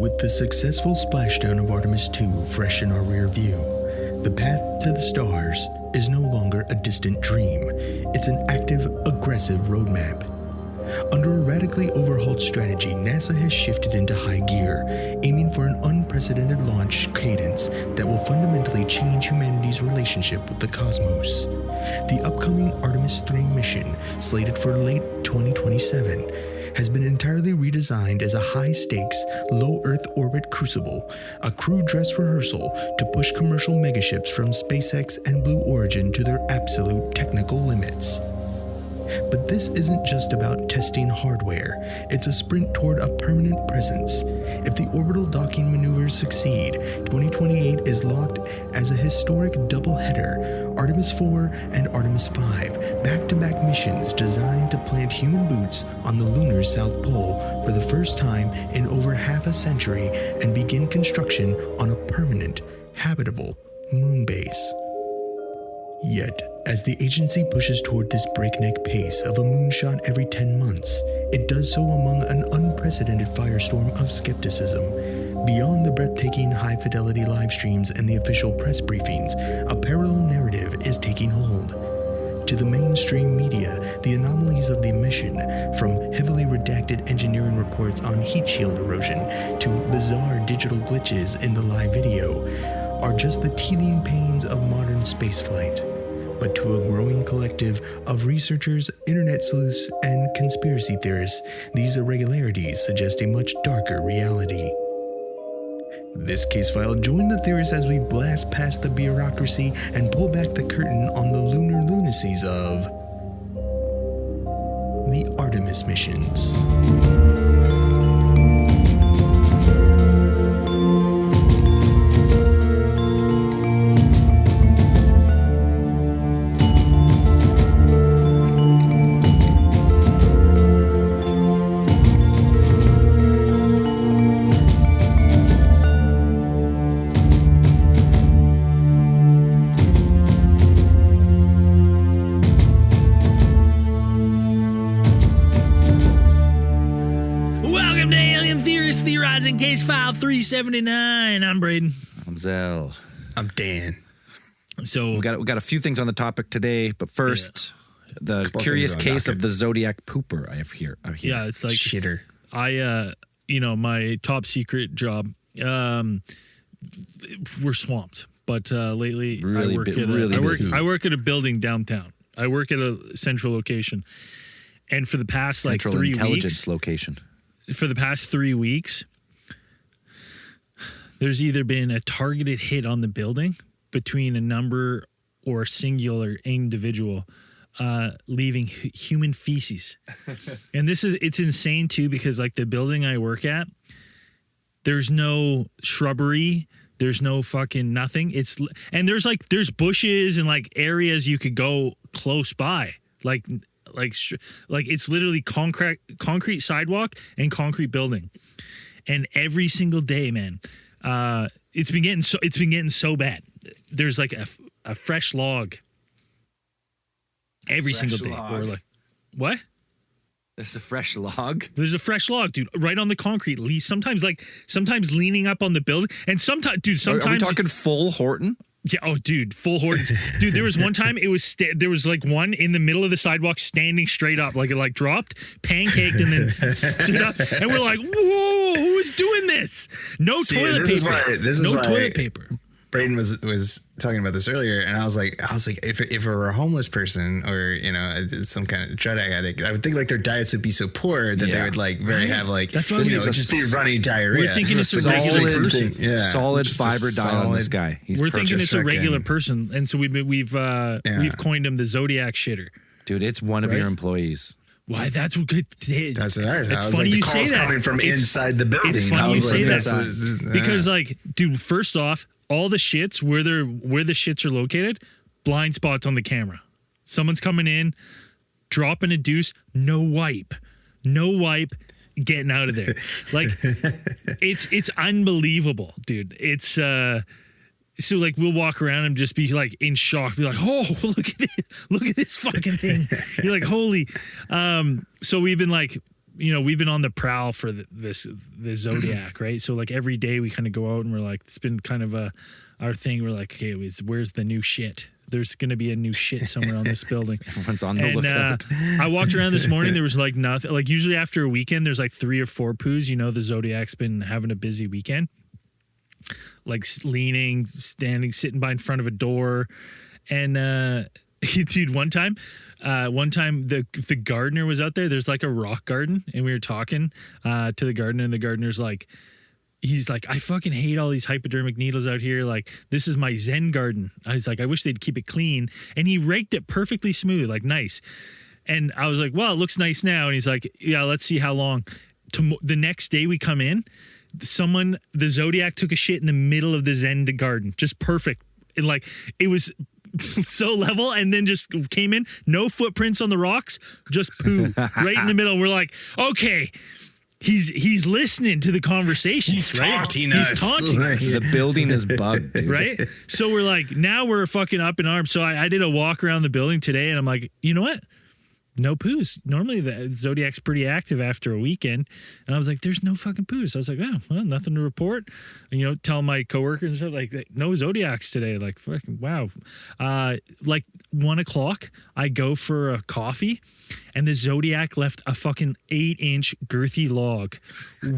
With the successful splashdown of Artemis 2 fresh in our rear view, the path to the stars is no longer a distant dream. It's an active, aggressive roadmap. Under a radically overhauled strategy, NASA has shifted into high gear, aiming for an unprecedented launch cadence that will fundamentally change humanity's relationship with the cosmos. The upcoming Artemis 3 mission, slated for late 2027, has been entirely redesigned as a high-stakes, low-Earth orbit crucible, a crew dress rehearsal to push commercial megaships from SpaceX and Blue Origin to their absolute technical limits. But this isn't just about testing hardware, it's a sprint toward a permanent presence. If the orbital docking maneuvers succeed, 2028 is locked as a historic doubleheader, Artemis 4 and Artemis 5, back-to-back missions designed to plant human boots on the lunar South Pole for the first time in over half a century and begin construction on a permanent, habitable moon base. Yet, as the agency pushes toward this breakneck pace of a moonshot every 10 months, it does so among an unprecedented firestorm of skepticism. Beyond the breathtaking high-fidelity live streams and the official press briefings, a parallel narrative is taking hold. To the mainstream media, the anomalies of the mission, from heavily redacted engineering reports on heat shield erosion to bizarre digital glitches in the live video, are just the teething pains of modern spaceflight. But to a growing collective of researchers, internet sleuths, and conspiracy theorists, these irregularities suggest a much darker reality. This case file, join the theorists as we blast past the bureaucracy and pull back the curtain on the lunar lunacies of the Artemis missions. Theorizing case file 379. I'm Braden. I'm Zell. I'm Dan. So we got a few things on the topic today, but first, the curious case of the Zodiac pooper. I have here. Yeah, it's like shitter. My top secret job. We're swamped, but lately I work at a building downtown. I work at a central location, and for the past Central 3 intelligence weeks, location. For the past 3 weeks, there's either been a targeted hit on the building between a number or singular individual leaving human feces. And it's insane too, because like the building I work at, there's no shrubbery, there's no fucking nothing. There's bushes and like areas you could go close by. Like it's literally concrete sidewalk and concrete building, and every single day, man, it's been getting so bad. There's like a fresh log every single day. Or like, what? There's a fresh log. There's a fresh log, dude, right on the concrete. Sometimes leaning up on the building, and sometimes Are we talking full Horton? Yeah. Oh, dude, full Hortons. Dude, there was one time there was like one in the middle of the sidewalk standing straight up, like it like dropped, pancaked, and then stood up. And we're like, whoa, who is doing this? No toilet paper. Toilet paper. Braden was talking about this earlier, and I was like, if it were a homeless person or some kind of drug addict, I would think like their diets would be so poor that they would like have like that's what just be runny diarrhea. We're thinking it's a regular person. Solid fiber diet on this guy. We're thinking it's a regular person, and so we've coined him the Zodiac shitter. Dude, it's one of your employees. Why? That's what good. That's what I was. It's funny like, you say that. Coming from inside the building. It's funny you say that because, like, dude, first off, all the shits where the shits are located, blind spots on the camera. Someone's coming in, dropping a deuce, no wipe, getting out of there. Like, it's unbelievable, dude. It's so like we'll walk around and just be like in shock, be like, oh, look at this fucking thing. You're like, holy. So we've been like we've been on the prowl for the zodiac, right? So like every day we kind of go out and we're like, it's been kind of our thing. We're like, okay, where's the new shit? There's going to be a new shit somewhere on this building. Everyone's on the lookout. I walked around this morning. There was like nothing. Like usually after a weekend, there's like 3 or 4 poos. The Zodiac's been having a busy weekend. Like leaning, standing, sitting by in front of a door. And dude, one time the gardener was out there. There's like a rock garden. And we were talking to the gardener, and the gardener's like, he's like, I fucking hate all these hypodermic needles out here. Like, this is my Zen garden. I was like, I wish they'd keep it clean. And he raked it perfectly smooth, like nice. And I was like, well, it looks nice now. And he's like, yeah, let's see how long. The next day we come in, the Zodiac took a shit in the middle of the Zen garden. Just perfect. And like, it was so level, and then just came in, no footprints on the rocks, just poo right in the middle. We're like, okay. He's listening to the conversation. He's right? taunting us. He's taunting us. The building is bugged, dude. Right? So we're like, now we're fucking up in arms. So I did a walk around the building today, and I'm like, you know what? No poos. Normally the Zodiac's pretty active after a weekend. And I was like, there's no fucking poos. I was like, oh, well, nothing to report. And, tell my coworkers and stuff, like, no Zodiacs today. Like, fucking, wow. Like 1 o'clock, I go for a coffee, and the Zodiac left a fucking 8-inch girthy log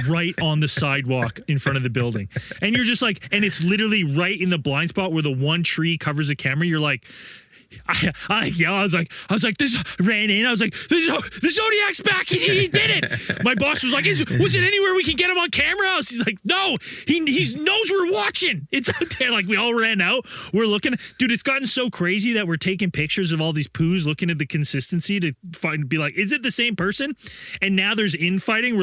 right on the sidewalk in front of the building. And you're just like, and it's literally right in the blind spot where the one tree covers the camera. You're like, I was like, this ran in. I was like, the Zodiac's back. He did it. My boss was like, was it anywhere we can get him on camera? I was like, no, he knows we're watching. It's out there. Like, we all ran out. We're looking, dude. It's gotten so crazy that we're taking pictures of all these poos, looking at the consistency to be like, is it the same person? And now there's infighting.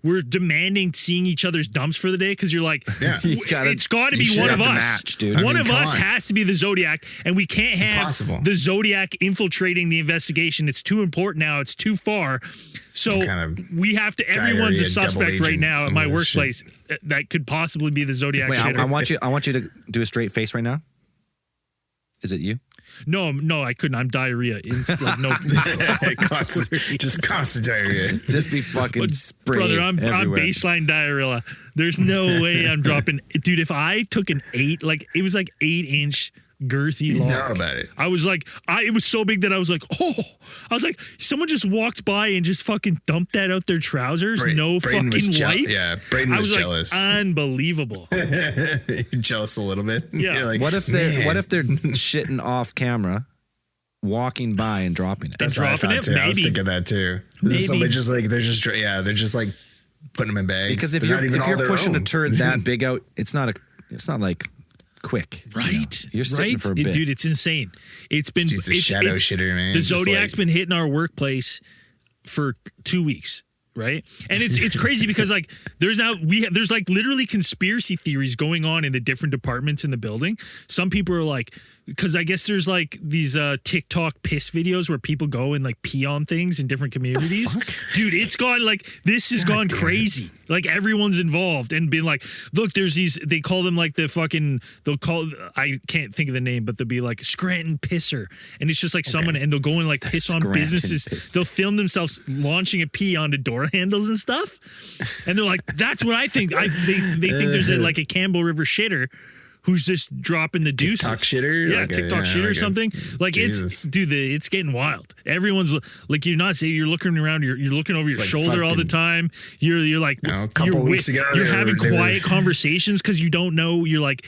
We're demanding seeing each other's dumps for the day, because you're like, it's got to be one of us. Match, dude. One of us has to be the Zodiac, and we can't have impossible. The Zodiac infiltrating the investigation. It's too important now. It's too far. So we have to. Everyone's a suspect right now at my workplace that could possibly be the Zodiac. Wait, I want you to do a straight face right now. Is it you? No, I couldn't. I'm diarrhea. Just constant diarrhea. Just be fucking spraying. Brother, I'm baseline diarrhea. There's no way I'm dropping. Dude, if I took an 8, like it was like 8-inch girthy log. You know about it. I was like, it was so big that I was like, someone just walked by and just fucking dumped that out their trousers. Braden fucking wipes. Braden was jealous. Like, unbelievable. You're jealous a little bit. Yeah. You're like, what if they're shitting off camera, walking by and dropping it? That's what I thought too. I was thinking that too. Somebody just like they're just like putting them in bags. Because if you're pushing a turd that big out, it's not like quick, right? You're sitting for a bit, dude. It's insane. It's been it's a shadow shitter, man. The Zodiac's been hitting our workplace for 2 weeks, right? And it's crazy because like there's like literally conspiracy theories going on in the different departments in the building. Some people are like, because I guess there's like these TikTok piss videos where people go and like pee on things in different communities. Dude, it's gone like this has gone crazy. Like everyone's involved and been like, look, there's these, they call them like I can't think of the name, but they'll be like Scranton Pisser. And it's just like someone, and they'll go and like piss on businesses. They'll film themselves launching a pee onto door handles and stuff. And they're like, that's what I think. They think there's like a Campbell River shitter who's just dropping the deuces. TikTok shitter? Yeah, TikTok shitter or something. Like Jesus. It's getting wild. Everyone's like, you're looking around, you're looking over your shoulder all the time. You're like, a couple weeks ago, you're having quiet conversations because you don't know. You're like,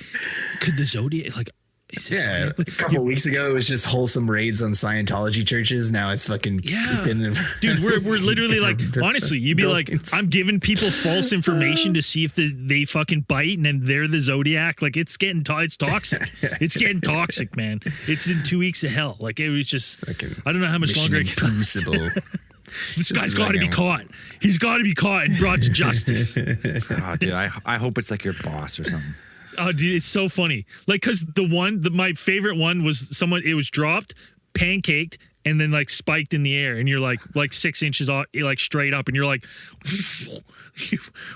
could the Zodiac a couple weeks ago it was just wholesome raids on Scientology churches. Now it's fucking creeping. Dude, we're literally like, honestly, you'd be like, I'm giving people false information to see if they fucking bite, and then they're the Zodiac. Like it's toxic. It's getting toxic, man. It's in 2 weeks of hell. Like it was just, I don't know how much longer it can last. This guy's got to be caught. He's got to be caught and brought to justice. Oh, dude, I hope it's like your boss or something. Oh, dude, it's so funny. Like, because my favorite one was it was dropped, pancaked, and then like spiked in the air, and you're like 6 inches off, like straight up, and you're like,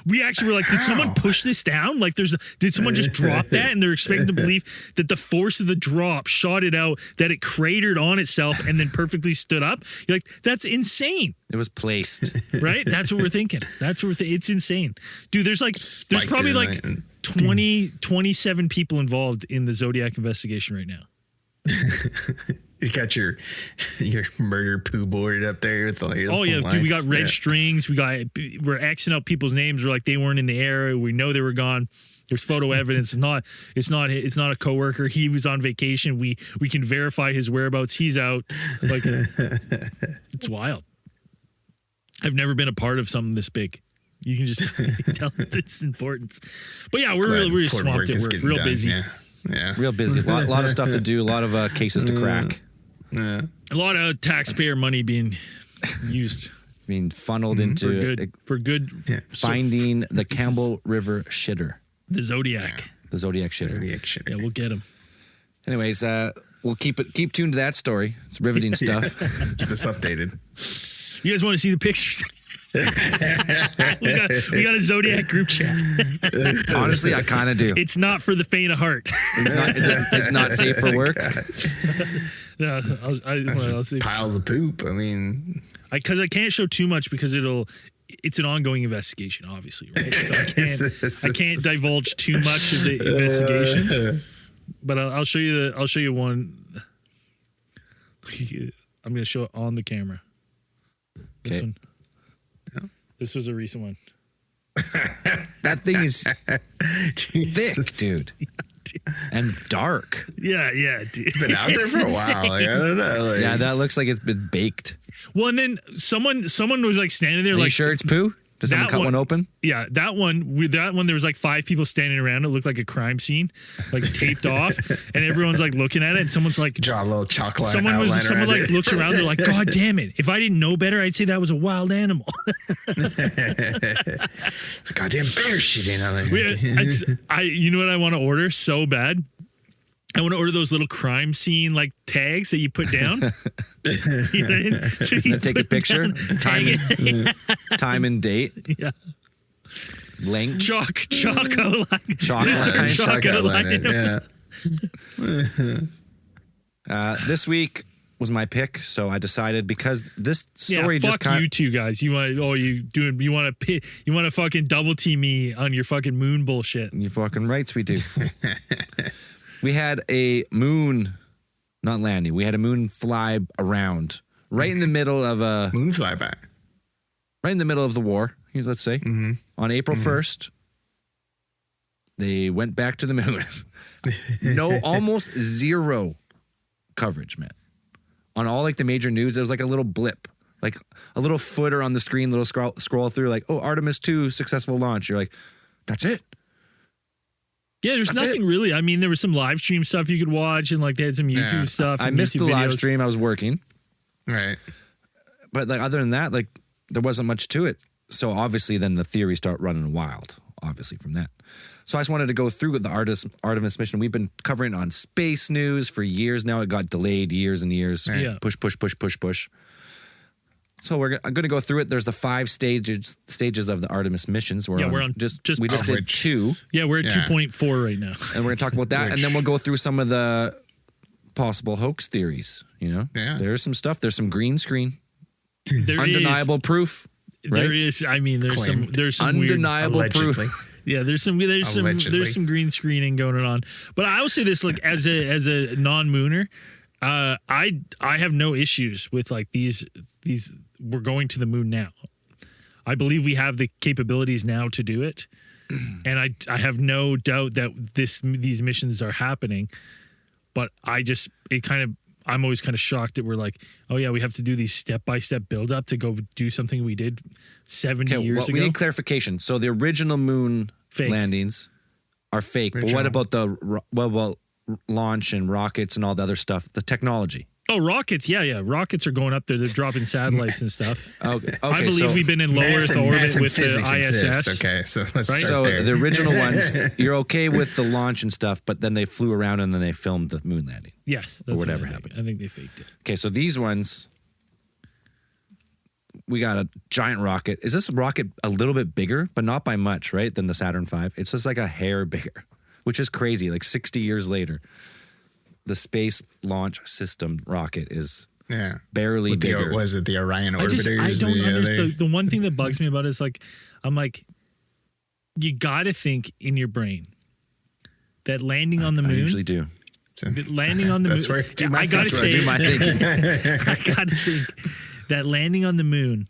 we actually were like, did someone push this down? Like, did someone just drop that? And they're expecting to believe that the force of the drop shot it out, that it cratered on itself, and then perfectly stood up. You're like, that's insane. It was placed. Right? That's what we're thinking. It's insane. Dude, there's probably like 27 people involved in the Zodiac investigation right now. You got your murder poo board up there with all your dude, we got red strings. We're Xing out people's names. We're like, they weren't in the area. We know they were gone. There's photo evidence. It's not a coworker. He was on vacation. We can verify his whereabouts. He's out. Like, it's wild. I've never been a part of something this big. You can just tell its importance. But yeah, we're really swamped at work. Real busy. Yeah. Real busy. A lot of stuff to do. A lot of cases to crack. Yeah. A lot of taxpayer money being used. Being funneled into for good finding the Campbell River shitter. The Zodiac. Yeah. The Zodiac shitter. Yeah, we'll get him. Anyways, we'll keep tuned to that story. It's riveting stuff. Keep us updated. You guys want to see the pictures? we got a Zodiac group chat. Honestly, I kind of do. It's not for the faint of heart. It's not safe for work. No, I'll see. Piles of poop. I mean, because I can't show too much because it's an ongoing investigation, obviously, right? So I can't divulge too much of the investigation. But I'll show you one. I'm going to show it on the camera. This one. This was a recent one. That thing is thick, dude. And dark. Yeah, dude. It's been out there for a while. Like, I don't know. Yeah, that looks like it's been baked. Well, and then someone was like standing there. Are like, you sure it's poo? Did someone cut one open? Yeah, that one. There was like 5 people standing around. It looked like a crime scene, like taped off, and everyone's like looking at it. And someone's like, draw a little chocolate. Someone like looks around. They're like, God damn it! If I didn't know better, I'd say that was a wild animal. It's a goddamn bear shit in on there. You know what I want to order so bad? I want to order those little crime scene like tags that you put down. You know, so you take a picture, time and date, yeah, length, choco line. Yeah. This week was my pick, so I decided because this story just kind of you two guys. You want to fucking double team me on your fucking moon bullshit. You fucking rights we do. We had a moon, not landing. We had a moon fly around right in the middle of a moon flyby. Right in the middle of the war, let's say. Mm-hmm. On April 1st, they went back to the moon. Almost zero coverage, man. On all like the major news, it was like a little blip, like a little footer on the screen, little scroll through, like, oh, Artemis 2 successful launch. You're like, that's it. Yeah, there's nothing really. I mean, there was some live stream stuff you could watch, and like they had some YouTube stuff. I missed the live stream. I was working. Right. But like other than that, like there wasn't much to it. So obviously then the theories start running wild, obviously from that. So I just wanted to go through with the Artemis mission. We've been covering it on space news for years now. It got delayed years and years. Right. Yeah. Push. So I'm going to go through it. There's the 5 stages of the Artemis missions. We just did 2. Yeah, we're at 2.4 right now. And we're going to talk about that. And then we'll go through some of the possible hoax theories, Yeah. There's some stuff. There's some green screen. Undeniable proof. Right? There is. I mean, there's some undeniable weird, proof. Yeah, there's some green screening going on. But I will say this, like as a non-mooner, I have no issues with like these we're going to the moon now. I believe we have the capabilities now to do it. And I have no doubt that these missions are happening. But I'm always kind of shocked that we're like, oh yeah, we have to do these step-by-step build-up to go do something we did 70 years ago. We need clarification. So the original moon landings are fake. But what about the launch and rockets and all the other stuff, the technology? Oh, rockets. Yeah. Rockets are going up there. They're dropping satellites and stuff. Okay, I believe we've been in low Earth orbit with the ISS. Okay, so let's Right? start So there. the original ones, you're okay with the launch and stuff, but then they flew around and then they filmed the moon landing. Yes. That's whatever what I think. happened. I think they faked it. Okay, so these ones, we got a giant rocket. Is this rocket a little bit bigger, but not by much, right, than the Saturn V? It's just like a hair bigger, which is crazy. Like 60 years later, the Space Launch System rocket is barely With bigger. Was it the Orion I orbiters? don't understand. The one thing that bugs me about it is I'm like, you got to think in your brain that landing on the moon. I usually do. That landing on the That's moon. where I do my- I got to that's where I say, do my thinking. I got to think that landing on the moon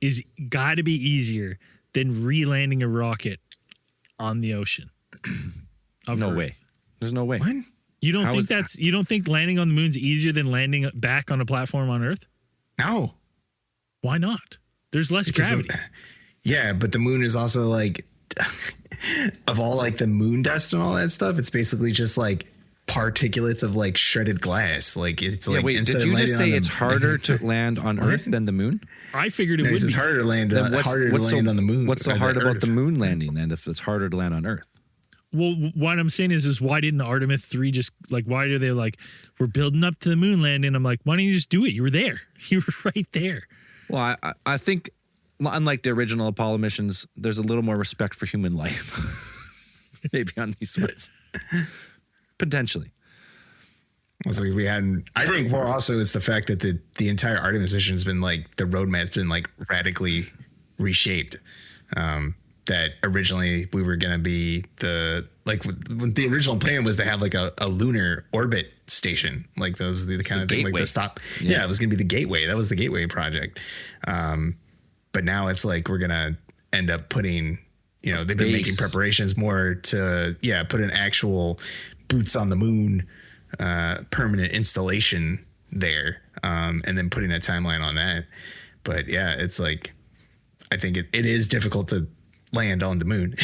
is got to be easier than re-landing a rocket on the ocean. No Earth. way. There's no way. What? You don't How think is- you don't think landing on the moon is easier than landing back on a platform on Earth? No. Why not? There's less Because of- gravity. Yeah, but the moon is also like, of all like the moon dust and all that stuff, it's basically just like particulates of like shredded glass. Like it's like. Wait, instead did of you just landing say on it's the- harder to land on Earth than the moon? I figured it No, would it's be. harder to land. Then Harder to land on the moon. What's so or hard the about Earth. the moon landing then if it's harder to land on Earth? Well, what I'm saying is why didn't the Artemis 3 just like, why are they like, we're building up to the moon landing? I'm like, why didn't you just do it? You were there. You were right there. Well, I think, unlike the original Apollo missions, there's a little more respect for human life. Maybe on these ones. Potentially. So we had. I think more also it's the fact that the entire Artemis mission has been like the roadmap's been like radically reshaped. That originally we were going to be when the original plan was to have like a lunar orbit station, like those the kind of thing like gateway. the stop. Yeah. Yeah, it was going to be the gateway. That was the gateway project. But now it's like we're going to end up putting, they've been Base. making preparations more to put an actual boots on the moon permanent installation there, and then putting a timeline on that. But yeah, it's like I think it is difficult to land on the moon.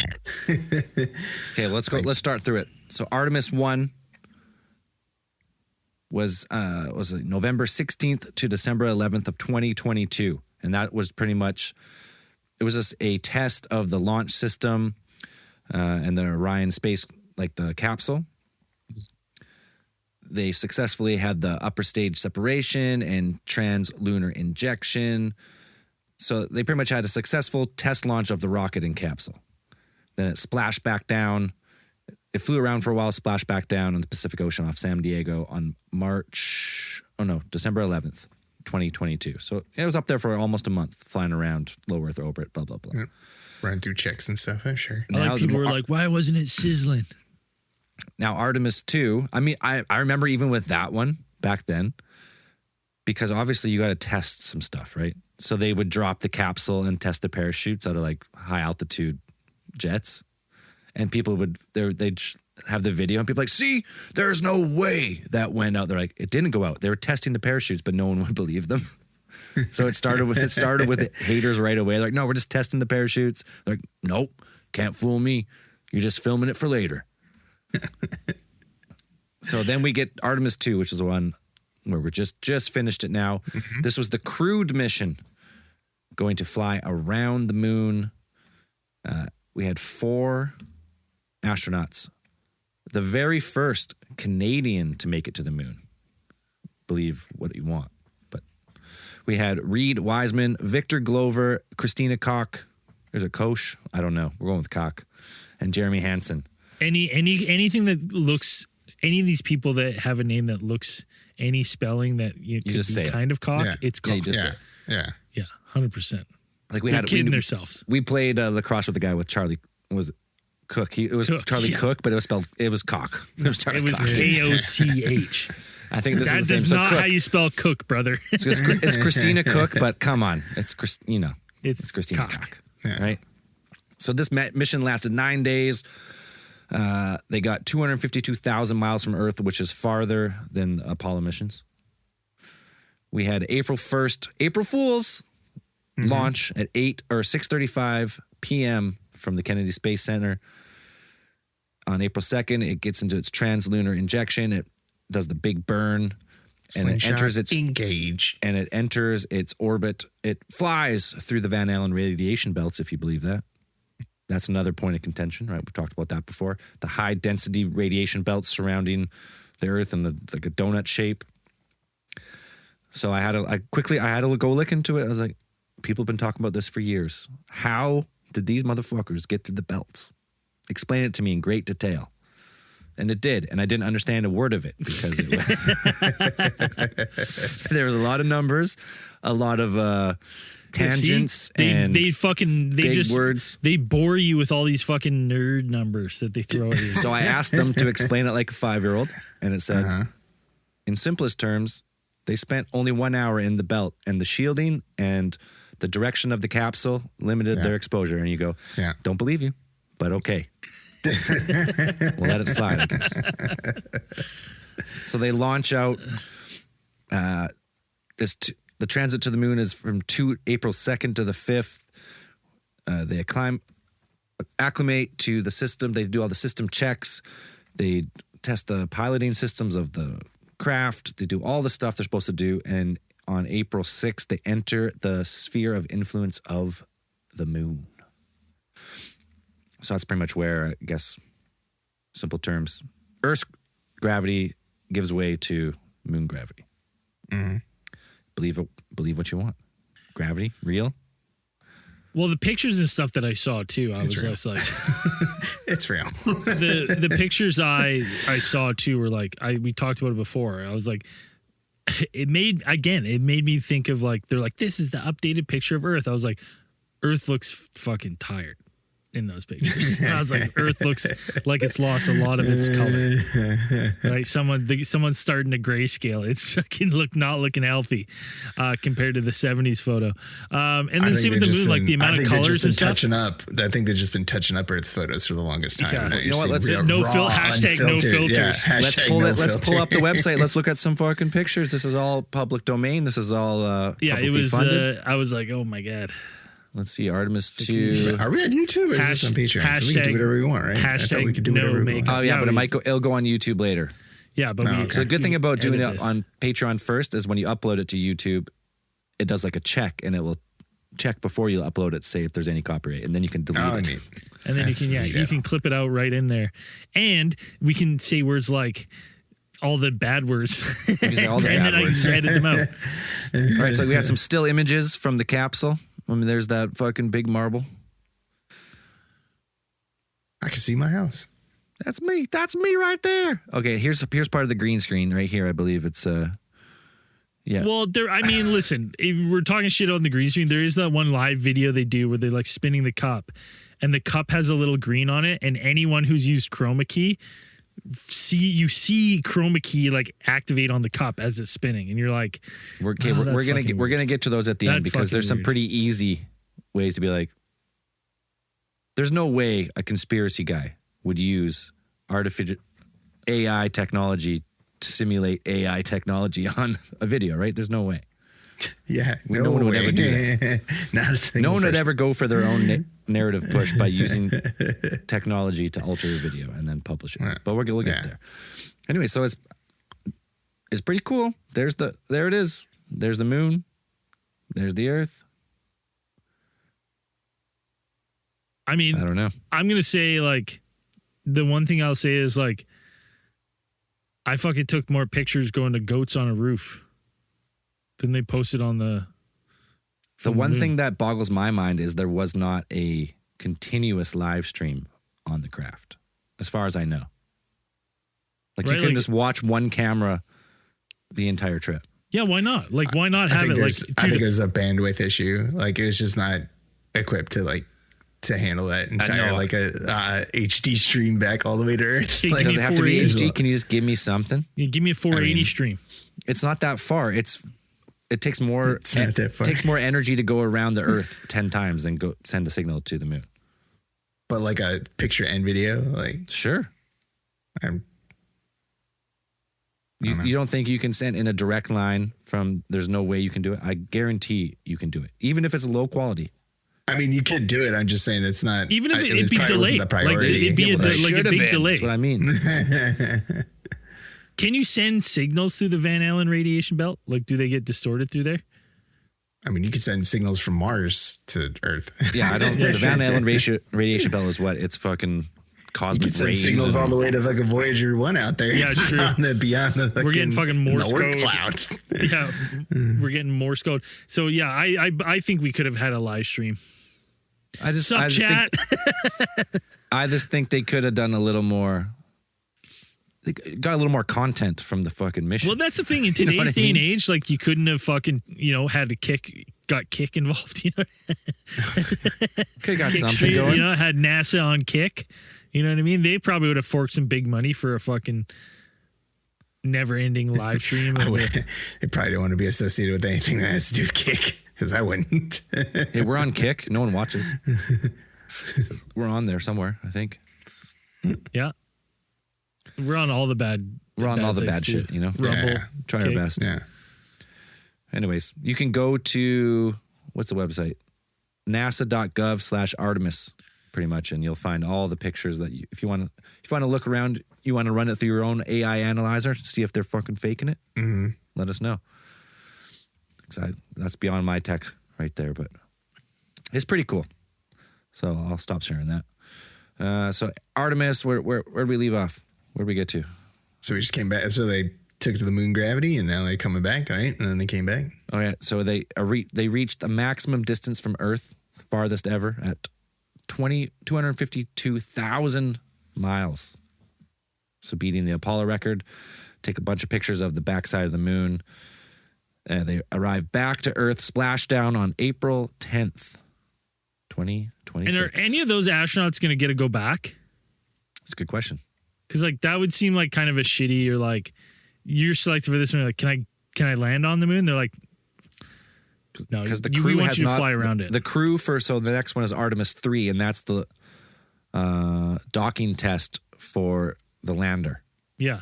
Okay, let's go. Let's start through it. So Artemis 1 was it November 16th to December 11th of 2022. And that was pretty much, it was just a test of the launch system and the Orion space, like the capsule. They successfully had the upper stage separation and trans-lunar injection. So they pretty much had a successful test launch of the rocket and capsule. Then it splashed back down. It flew around for a while, splashed back down in the Pacific Ocean off San Diego on December 11th, 2022. So it was up there for almost a month, flying around low Earth orbit, blah, blah, blah. Yep. Run through checks and stuff. I'm sure. I like people were like, why wasn't it sizzling? Now, Artemis 2, I mean, I remember even with that one back then, because obviously you got to test some stuff, right? So they would drop the capsule and test the parachutes out of like high altitude jets. And people they'd have the video and people like, see, there's no way that went out. They're like, it didn't go out. They were testing the parachutes, but no one would believe them. So it started with haters right away. They're like, no, we're just testing the parachutes. They're like, nope, can't fool me. You're just filming it for later. So then we get Artemis 2, which is the one where we're just finished it now. Mm-hmm. This was the crewed mission going to fly around the moon. We had 4 astronauts. The very first Canadian to make it to the moon. Believe what you want. But we had Reed Wiseman, Victor Glover, Christina Koch. Is it Koch? I don't know. We're going with Koch. And Jeremy Hansen. Anything that looks, any of these people that have a name that looks any spelling that you could just be say it. kind of Koch, Yeah. it's Yeah, Koch. you just say Yeah. it. Yeah. Yeah, 100%. Like we They're had kidding themselves. We played lacrosse with the guy with Charlie. Was it Cook? It was Cook, Charlie yeah. Cook, but it was spelled. It was Cock. It was Charlie It was Cock. Koch. I think this That is the is same. So not Cook. how you spell cook, brother. It's Christina Cook, but come on, it's Christina Cock. Cock, Yeah. right? So this mission lasted 9 days. They got 252,000 miles from Earth, which is farther than Apollo missions. We had April 1st, April Fool's launch at 6:35 p.m. from the Kennedy Space Center. On April 2nd, it gets into its translunar injection. It does the big burn. and it enters its engage. And it enters its orbit. It flies through the Van Allen radiation belts, if you believe that. That's another point of contention, right? We've talked about that before. The high density radiation belts surrounding the Earth in like a donut shape. So I had to go look into it. I was like, people have been talking about this for years. How did these motherfuckers get to the belts? Explain it to me in great detail. And it did. And I didn't understand a word of it because there was a lot of numbers, a lot of tangents, and big words. They bore you with all these fucking nerd numbers that they throw at you. So I asked them to explain it like a 5-year-old, and it said, in simplest terms, they spent only 1 hour in the belt, and the shielding and the direction of the capsule limited their exposure. And you go, don't believe you, but okay. We'll let it slide, I guess. So they launch out. The transit to the moon is from April 2nd to the 5th. They acclimate to the system. They do all the system checks. They test the piloting systems of the craft. They do all the stuff they're supposed to do. And on April 6th, they enter the sphere of influence of the moon. So that's pretty much where, I guess, simple terms, Earth's gravity gives way to moon gravity. Mm-hmm. Believe what you want. Gravity, real. Well, the pictures and stuff that I saw too, I was just like, it's real. the pictures I saw too were like, we talked about it before. I was like, it made me think of like, they're like, this is the updated picture of Earth. I was like, Earth looks fucking tired in those pictures. I was like, Earth looks like it's lost a lot of its color. Right? Someone's starting to grayscale. It's fucking not looking healthy compared to the 70s photo. And then same with the moon, like the amount of colors and stuff. I think they've just been touching up Earth's photos for the longest time. Yeah. You know what? Let's no filters. Yeah, let's pull up the website. Let's look at some fucking pictures. This is all public domain. This is all publicly funded. I was like, oh my God. Let's see, Artemis 2. Are we on YouTube or is this on Patreon? So we can do whatever we want, right? I thought we could do whatever we want. Oh, yeah, but it'll go on YouTube later. Yeah, but So the good thing about doing it on Patreon first is when you upload it to YouTube, it does like a check, and it will check before you upload it, say if there's any copyright, and then you can delete it. And then you can clip it out right in there. And we can say words like all the bad words. You can say all the bad words. And then I can edit them out. All right, so we got some still images from the capsule. I mean, there's that fucking big marble. I can see my house. That's me. That's me right there. Okay, here's part of the green screen right here. I believe it's yeah. Well, listen, if we're talking shit on the green screen, there is that one live video they do where they're like spinning the cup, and the cup has a little green on it, and anyone who's used chroma key you see chroma key like activate on the cup as it's spinning, and you're like, we're gonna get to those at the end because there's some pretty easy ways to be like, there's no way a conspiracy guy would use artificial AI technology to simulate AI technology on a video, right? There's no way. Yeah, no one would ever do that. No one would ever go for their own narrative push by using technology to alter a video and then publish it. Yeah. But we'll get there. Anyway, so it's pretty cool. There it is. There's the moon. There's the Earth. I mean, I don't know. I'm gonna say like the one thing I'll say is like I fucking took more pictures going to goats on a roof than they posted on the one thing that boggles my mind is there was not a continuous live stream on the craft, as far as I know. Like, right, you couldn't just watch one camera the entire trip. Yeah, why not? Like, why not have it? Like, I think there's a bandwidth issue. Like, it was just not equipped to handle that entire like a HD stream back all the way to Earth. Hey, like, does it have to be HD? Can you just give me something? Yeah, give me a 480 stream. It's not that far. It takes more takes more energy to go around the Earth 10 times than go send a signal to the moon. But like a picture and video, like sure. You don't think you can send in a direct line from? There's no way you can do it. I guarantee you can do it, even if it's low quality. I mean, you could do it. I'm just saying it's not. Even if it'd be delayed, the priority. Like it'd be a big delay. That's what I mean. Can you send signals through the Van Allen radiation belt? Like, do they get distorted through there? I mean, you could send signals from Mars to Earth. Yeah, I don't. The Van Allen radiation belt is what? It's fucking cosmic You could send rays. signals all the way to fucking Voyager 1 out there. Yeah, it's true. Beyond the We're getting fucking Morse Oort code. cloud. Yeah, we're getting Morse code. So yeah, I think we could have had a live stream. I just Chat. I just think they could have done a little more. They got a little more content from the fucking mission. Well, that's the thing. In You know today's what I day and mean? age, like you couldn't have fucking, had to got Kick involved, Could have got Kick something Street, going. had NASA on Kick. You know what I mean? They probably would have forked some big money for a fucking never-ending live stream. They probably don't want to be associated with anything that has to do with Kick, because I wouldn't. Hey, we're on Kick. No one watches. We're on there somewhere, I think. Yeah. We're on all the bad. We're on all the sites bad too. shit, you know? Rumble. Yeah. Try Kick. our best. Yeah. Anyways, you can go to, what's the website? nasa.gov/Artemis, pretty much, and you'll find all the pictures that if you want to look around, you want to run it through your own AI analyzer, see if they're fucking faking it, let us know. 'Cause that's beyond my tech right there, but it's pretty cool. So I'll stop sharing that. So Artemis, where did we leave off? Where did we get to? So we just came back. So they took to the moon gravity, and now they're coming back, right? And then they came back. Oh yeah, so they reached the maximum distance from Earth, farthest ever, at 252,000 miles. So beating the Apollo record. Take a bunch of pictures of the backside of the moon. They arrived back to Earth, splashdown on April 10th, 2026. And are any of those astronauts going to get to go back? That's a good question. Because like that would seem like kind of a shitty. Or like you're selected for this one. You're like, can I land on the moon? They're like, no, Because the we crew want has you to not fly around it. The crew so the next one is Artemis 3, and that's the docking test for the lander. Yeah.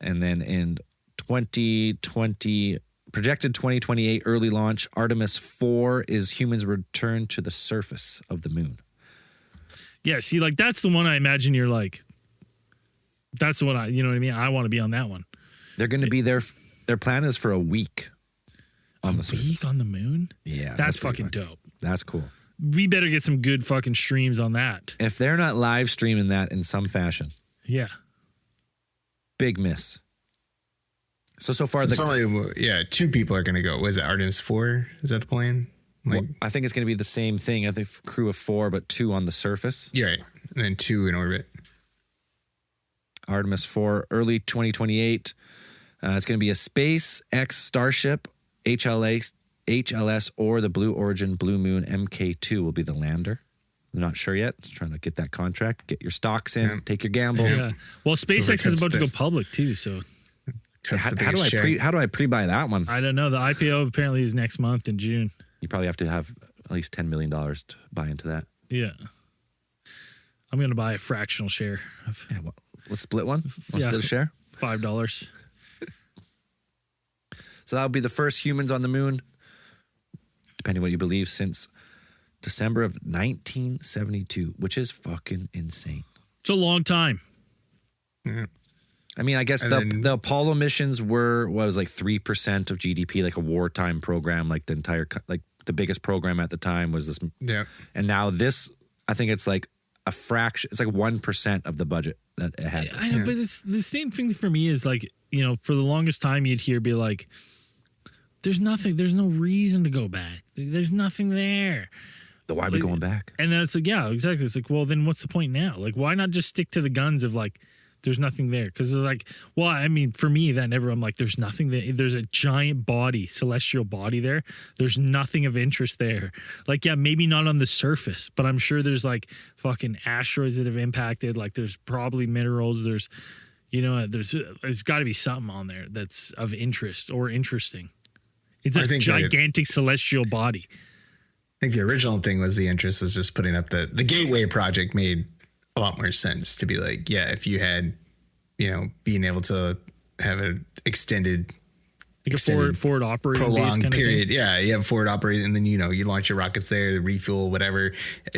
And then in 2020, projected 2028 early launch, Artemis 4 is humans return to the surface of the moon. Yeah. See, like that's the one I imagine you're like, that's the one you know what I mean? I want to be on that one. They're going to be there. Their plan is for a week on the A surface. week on the moon? Yeah. That's pretty fucking fun. dope. That's cool. We better get some good fucking streams on that. If they're not live streaming that in some fashion, Yeah. big miss. So far, It's only, two people are going to go. Was it Artemis 4? Is that the plan? Like, I think it's going to be the same thing. I think crew of 4, but 2 on the surface. you're right. And then 2 in orbit. Artemis 4, early 2028. It's going to be a SpaceX Starship, HLS, or the Blue Origin Blue Moon MK2 will be the lander. I'm not sure yet. Just trying to get that contract, get your stocks in, take your gamble. Yeah. Well, SpaceX is about to go stuff. public too, so How do I pre-buy that one? I don't know. The IPO apparently is next month in June. You probably have to have at least $10 million to buy into that. Yeah. I'm going to buy a fractional share of Yeah, well, let's split one. Let's split a share. $5. So that would be the first humans on the moon, depending what you believe, since December of 1972, which is fucking insane. It's a long time. Yeah. I mean, I guess the Apollo missions were, what was like 3% of GDP, like a wartime program, like the entire, like the biggest program at the time was this. Yeah. And now this, I think it's like a fraction, it's like 1% of the budget that it had. I know, but it's the same thing for me is like, for the longest time you'd hear be like, there's no reason to go back. There's nothing there. So why are we going back? And then it's like, yeah, exactly. It's like, well, then what's the point now? Like, why not just stick to the guns of like, there's nothing there? Because it's like, well, I mean, for me, I'm like, there's nothing there. There's a giant body, celestial body there. There's nothing of interest there. Like, yeah, maybe not on the surface, but I'm sure there's like fucking asteroids that have impacted. Like, there's probably minerals. There's got to be something on there that's of interest or interesting. It's a gigantic celestial body. I think the original thing was the interest was just putting up the Gateway project made a lot more sense to be like, yeah, if you had, being able to have an extended Like a forward operating base prolonged kind period. of thing. Yeah, you have forward operating, and then you launch your rockets there, the refuel, whatever,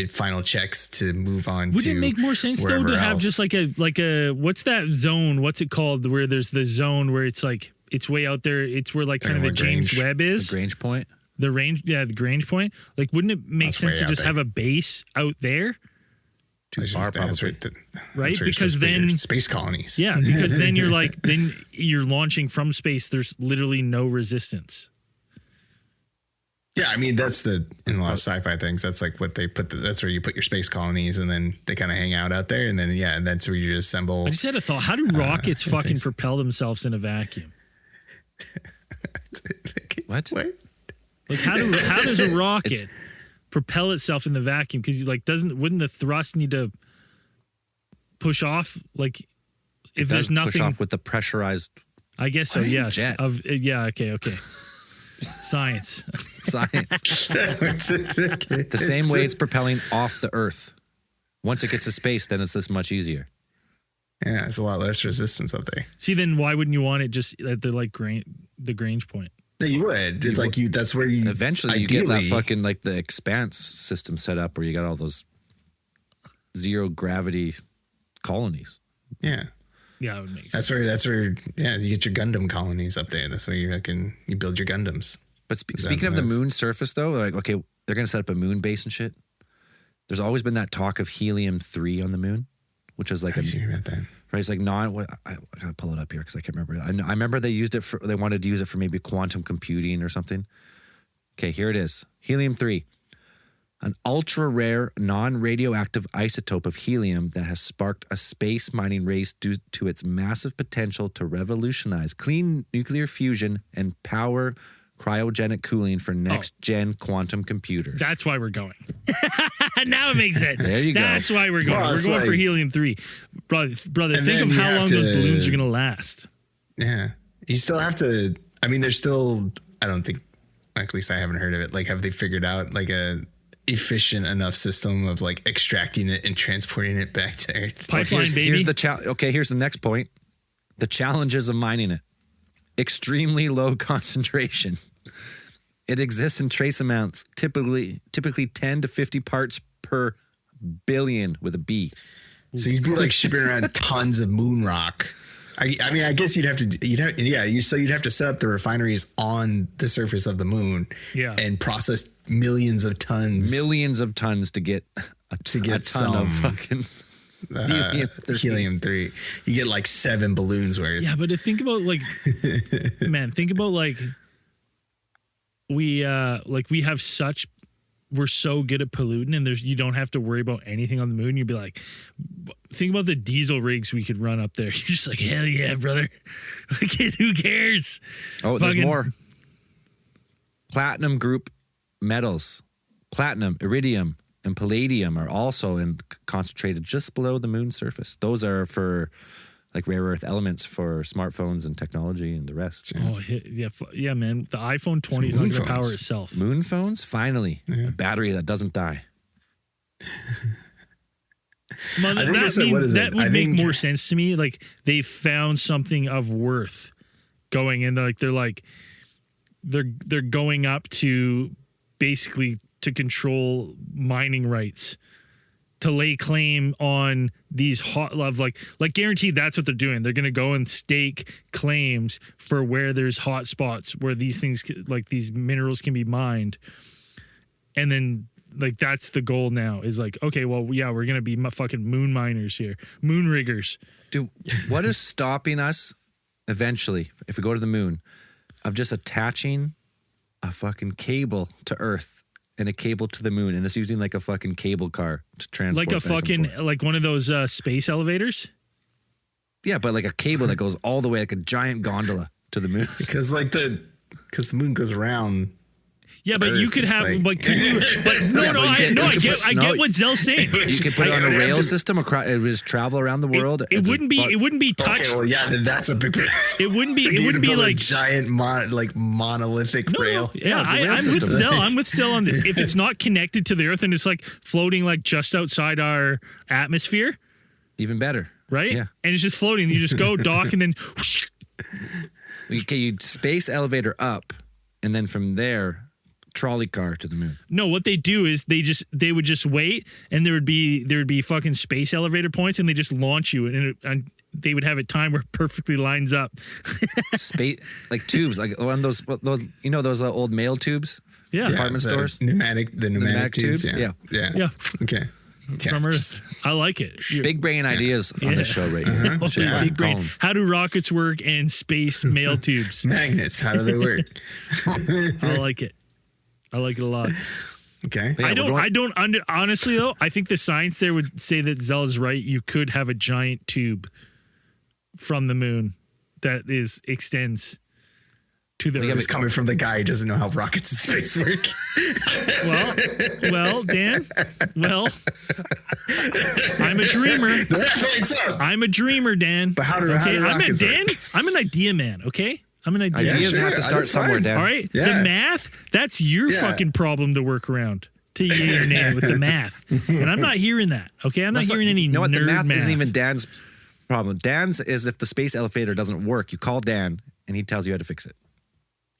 final checks to move on. Wouldn't it make more sense though to have just like a what's that zone? What's it called? Where there's the zone where it's like it's way out there. It's where like kind of the James Webb is. The Grange Point. The Grange Point. Like, wouldn't it make sense to just have a base out there? Too far, probably. Right? Because then space colonies. Yeah, because then you're launching from space. There's literally no resistance. Yeah, I mean that's in a lot of sci-fi things. That's like what they put. That's where you put your space colonies, and then they kind of hang out out there, and then and that's where you assemble. I just had a thought. How do rockets fucking propel themselves in a vacuum? What? Like how does a rocket propel itself in the vacuum? Because wouldn't the thrust need to push off? Like if there's nothing, push off with the pressurized. I guess so. Yes. Jet. Okay. Science. The same way it's propelling off the Earth. Once it gets to space, then it's just much easier. Yeah, it's a lot less resistance up there. See, then why wouldn't you want it just at the Grange Point? Yeah, you would. It's like that's where you eventually you get that fucking like the expanse system set up where you got all those zero gravity colonies. Yeah. Yeah, it would make sense. That's where you get your Gundam colonies up there. That's where you build your Gundams. But speaking of the moon surface though, like okay, they're gonna set up a moon base and shit. There's always been that talk of helium-3 on the moon, which is like right. It's like I gotta pull it up here because I can't remember. I remember they wanted to use it for maybe quantum computing or something. Okay, here it is. Helium-3, an ultra rare non-radioactive isotope of helium that has sparked a space mining race due to its massive potential to revolutionize clean nuclear fusion and power cryogenic cooling for next-gen quantum computers. That's why we're going. Now it makes sense. There you go. That's why we're going. Well, we're going for helium-3. Brother, think of how long those balloons are going to last. Yeah. You still have to, I mean, there's still, I don't think, at least I haven't heard of it. Like, have they figured out like a efficient enough system of like extracting it and transporting it back to Earth? Pipeline, baby. Here's here's the next point. The challenges of mining it. Extremely low concentration. It exists in trace amounts, typically 10 to 50 parts per billion with a B. So you'd be like shipping around tons of moon rock. I mean, I guess you'd have to set up the refineries on the surface of the moon, and process millions of tons to get a ton of fucking helium-3. You get like 7 balloons worth. Yeah, but to think about like, we're so good at polluting, and you don't have to worry about anything on the moon. You'd be like, think about the diesel rigs we could run up there. You're just like, hell yeah, brother. Like, who cares? Oh, there's more. Platinum group metals, platinum, iridium, and palladium are also concentrated just below the moon's surface. Those are for like rare earth elements for smartphones and technology and the rest. Oh, yeah, man. The iPhone 20 is not going to power itself. Moon phones? Finally. A battery that doesn't die. That would make more sense to me. Like, they found something of worth going, and they're going up to basically to control mining rights, to lay claim on these hot love, like guaranteed that's what they're doing. They're going to go and stake claims for where there's hot spots where these things, like these minerals, can be mined. And then like that's the goal now, is like, okay, well, yeah, we're going to be fucking moon miners here, moon riggers. Dude, what is stopping us eventually, if we go to the moon, of just attaching a fucking cable to Earth and a cable to the moon, and it's using like a fucking cable car to transport, like a fucking, like one of those space elevators? Yeah, but like a cable that goes all the way, like a giant gondola to the moon. Because the moon goes around. Yeah, but Earth, you could have, like, but could you? But I get what Zell's saying. You could put it on a rail system across, it would just travel around the world. It wouldn't be touched. Okay, well, yeah, that's a big. It wouldn't be like a giant monolithic rail. Yeah, I'm with Zell on this. If it's not connected to the Earth and it's like floating like just outside our atmosphere, even better, right? Yeah, and it's just floating. You just go dock and then. Whoosh. Okay, you'd space elevator up, and then from there, trolley car to the moon. No, what they do is they would just wait, and there would be fucking space elevator points, and they just launch you, and they would have a time where it perfectly lines up. Space like tubes, like one of those those old mail tubes. Yeah, Department stores. Pneumatic tubes. Yeah. Okay. From Earth. I like it. Big brain ideas on the show right here. Oh, Should yeah. fucking Big call brain. 'em. How do rockets work and space mail tubes? Magnets. How do they work? I like it. I like it a lot. Okay. Yeah, Honestly though, I think the science there would say that Zella's right. You could have a giant tube from the moon that extends to the Earth. It's coming from the guy who doesn't know how rockets in space work. Well, Dan. Well, I'm a dreamer. I'm a dreamer, Dan. But how do rockets work? I'm an idea man. Okay, I'm an idea. Ideas man. have to start That's somewhere, fine. Dan. All right, Yeah. the math. That's your fucking problem to work around. To yay or nay with the math, and I'm not hearing that. Okay, I'm not hearing any. You know what? The nerd math isn't even Dan's problem. Dan's is if the space elevator doesn't work, you call Dan and he tells you how to fix it.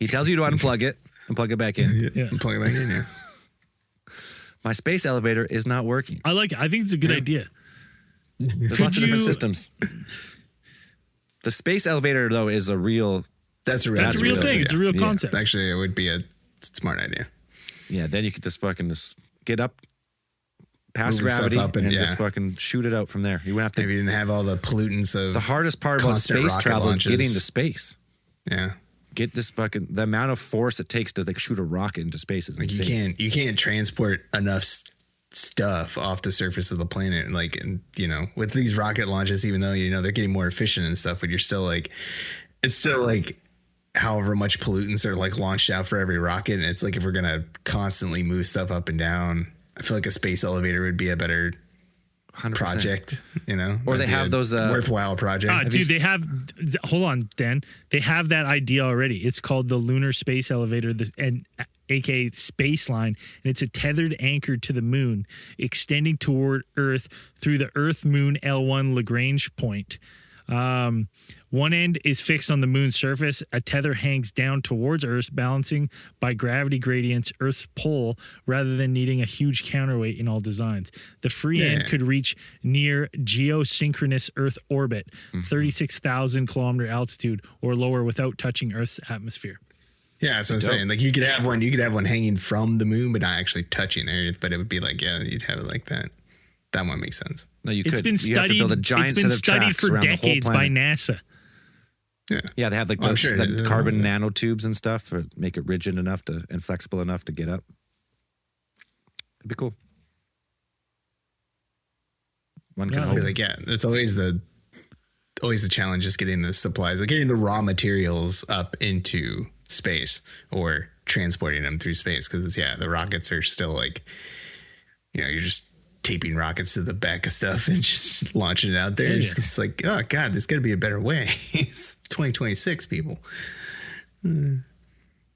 He tells you to unplug it and plug it back in. Yeah. I'm plugging it back in here. My space elevator is not working. I like it. I think it's a good idea. There's lots of different systems. The space elevator, though, is a real. That's a That's a real thing. It's a real concept. Actually, it would be a smart idea. Yeah, then you could just get up past Moving stuff gravity up and and- just fucking shoot it out from there. You wouldn't have to. Maybe you didn't have all the pollutants of The hardest part about constant space rocket travel launches. is getting to space. Yeah. Get this the amount of force it takes to shoot a rocket into space is Like insane. you can't transport enough stuff off the surface of the planet. Like, and, with these rocket launches, even though, they're getting more efficient and stuff, but it's still like however much pollutants are like launched out for every rocket. And it's like, if we're going to constantly move stuff up and down, I feel like a space elevator would be a better 100%. project, Or they have those worthwhile project. Hold on, Dan. They have that idea already. It's called the Lunar Space Elevator, aka Space Line, and it's a tethered anchor to the moon, extending toward Earth through the Earth-Moon L1 Lagrange point. One end is fixed on the moon's surface. A tether hangs down towards Earth, balancing by gravity gradients Earth's pole rather than needing a huge counterweight in all designs. The free end could reach near geosynchronous Earth orbit, 36,000 kilometer altitude or lower without touching Earth's atmosphere. Yeah, that's what I'm saying. Like you could have one hanging from the moon, but not actually touching Earth. But it would be like, you'd have it like that. That one makes sense. No, you It's could. been You have to studied. build a giant It's been set of studied tracks for around the whole decades by planet. NASA. Yeah, they have like I'm those sure the it is. carbon nanotubes and stuff to make it rigid enough and flexible enough to get up. It'd be cool. One can Yeah, hope. Be like, it's always the challenge is getting the supplies, like getting the raw materials up into space or transporting them through space. Cause the rockets are still like, you're just taping rockets to the back of stuff and just launching it out there. It's like, oh God, there's gotta be a better way. It's 2026, people. We're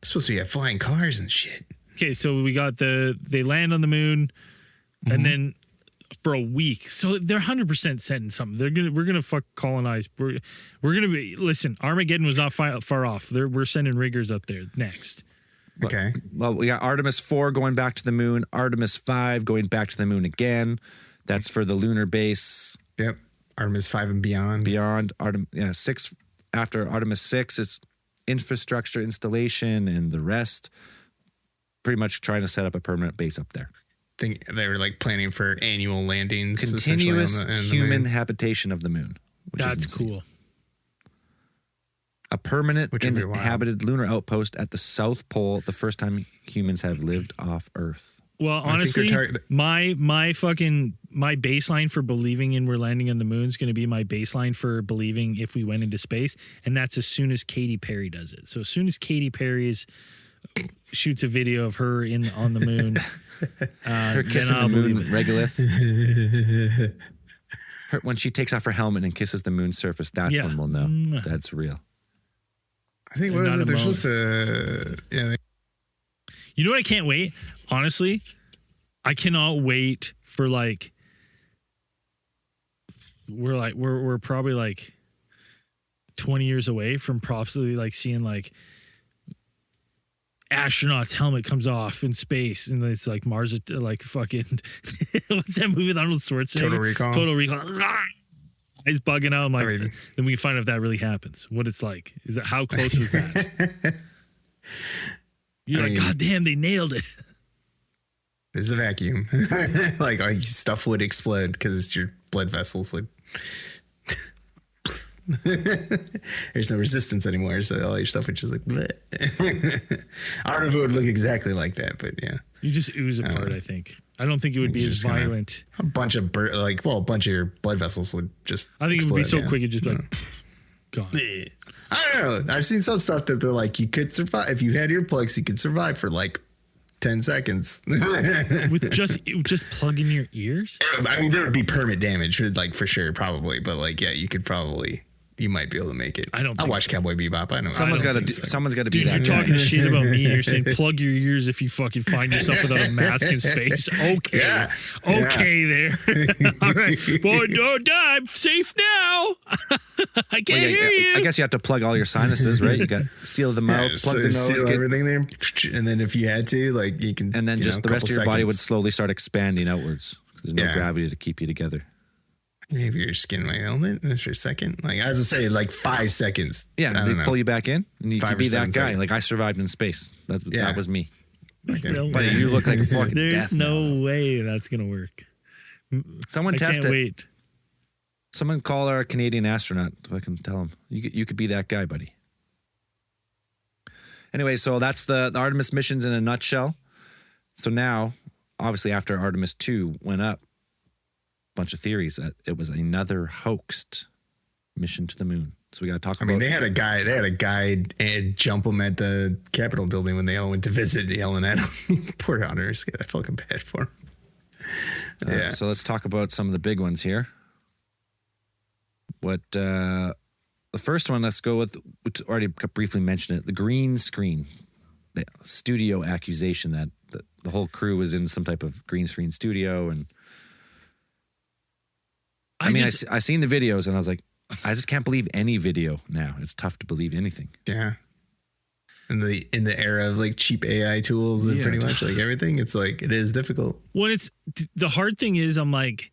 supposed to be flying cars and shit. Okay, so we got they land on the moon, and then for a week, so they're 100% setting something. We're gonna fuck colonize. We're gonna be. Listen, Armageddon was not far off. We're sending riggers up there next. Okay. Well, we got Artemis 4 going back to the moon, Artemis 5 going back to the moon again. That's for the lunar base. Yep. Artemis 5 and beyond. Beyond 6. After Artemis 6, it's infrastructure installation and the rest. Pretty much trying to set up a permanent base up there. Think they were like planning for annual landings. Continuous essentially on the human moon. habitation of the moon. Which is That's insane. cool. A permanent Which would be wild. inhabited lunar outpost at the South Pole, the first time humans have lived off Earth. Well, think honestly, they're my baseline for believing in we're landing on the moon is going to be my baseline for believing if we went into space, and that's as soon as Katy Perry does it. So as soon as Katy Perry shoots a video of her on the moon, Her kissing then I'll the moon believe it. regolith. When she takes off her helmet and kisses the moon's surface, that's Yeah. when we'll know that's real. I think what Not is a it? They're moment. supposed to. You know what I can't wait? Honestly, I cannot wait for we're probably like 20 years away from possibly like seeing like astronaut's helmet comes off in space and it's like Mars, like fucking what's that movie with Arnold Schwarzenegger? Total Recall. He's bugging out. I'm like, then we can find out if that really happens. What it's like. Is that how close was that? You're like, God damn, they nailed it. There's a vacuum. like stuff would explode because your blood vessels would. There's no resistance anymore, so all your stuff would just like. I don't know if it would look exactly like that, but yeah. You just ooze apart. I think. I don't think it would be as violent. A bunch of a bunch of your blood vessels would just. I think explode, it would be so quick, it just like gone. I don't know. I've seen some stuff that they're like, you could survive if you had earplugs. You could survive for like 10 seconds with just plug in your ears. I mean, there would be permanent damage, like for sure, probably. But like, yeah, you could probably. You might be able to make it. I watch Cowboy Bebop. I know. Someone's got to be Dude, that you're guy. talking shit about me. You're saying plug your ears if you fucking find yourself without a mask in space. Okay. Yeah. Okay there. All right. Boy, don't die. I'm safe now. I can't hear you. I guess you have to plug all your sinuses, right? You got to seal the mouth, plug the nose. Seal everything there. And then if you had to, like you can. And then just the rest of your body would slowly start expanding outwards because there's no gravity to keep you together. Maybe your skin might hold it for a second. Like I was gonna say, like 5 seconds. Yeah, they pull you back in, and you could be that guy. Like I survived in space. That was me. Okay. No but you look like a fucking There's death no way that's gonna work. Someone I test can't it. Wait. Someone call our Canadian astronaut if I can tell him. You could be that guy, buddy. Anyway, so that's the Artemis missions in a nutshell. So now, obviously, after Artemis 2 went up, bunch of theories that it was another hoaxed mission to the moon. So we got to talk about. I mean, they had a guy and jump him at the Capitol building when they all went to visit, yelling at him. Poor Honors. I felt bad for him. Yeah. So let's talk about some of the big ones here. What the first one? Let's go with. We already briefly mentioned it. The green screen, the studio accusation that the whole crew was in some type of green screen studio and. I seen the videos and I was like, I just can't believe any video now. It's tough to believe anything. Yeah. In the era of like cheap AI tools and pretty much like everything, it's like it is difficult. Well, it's the hard thing is I'm like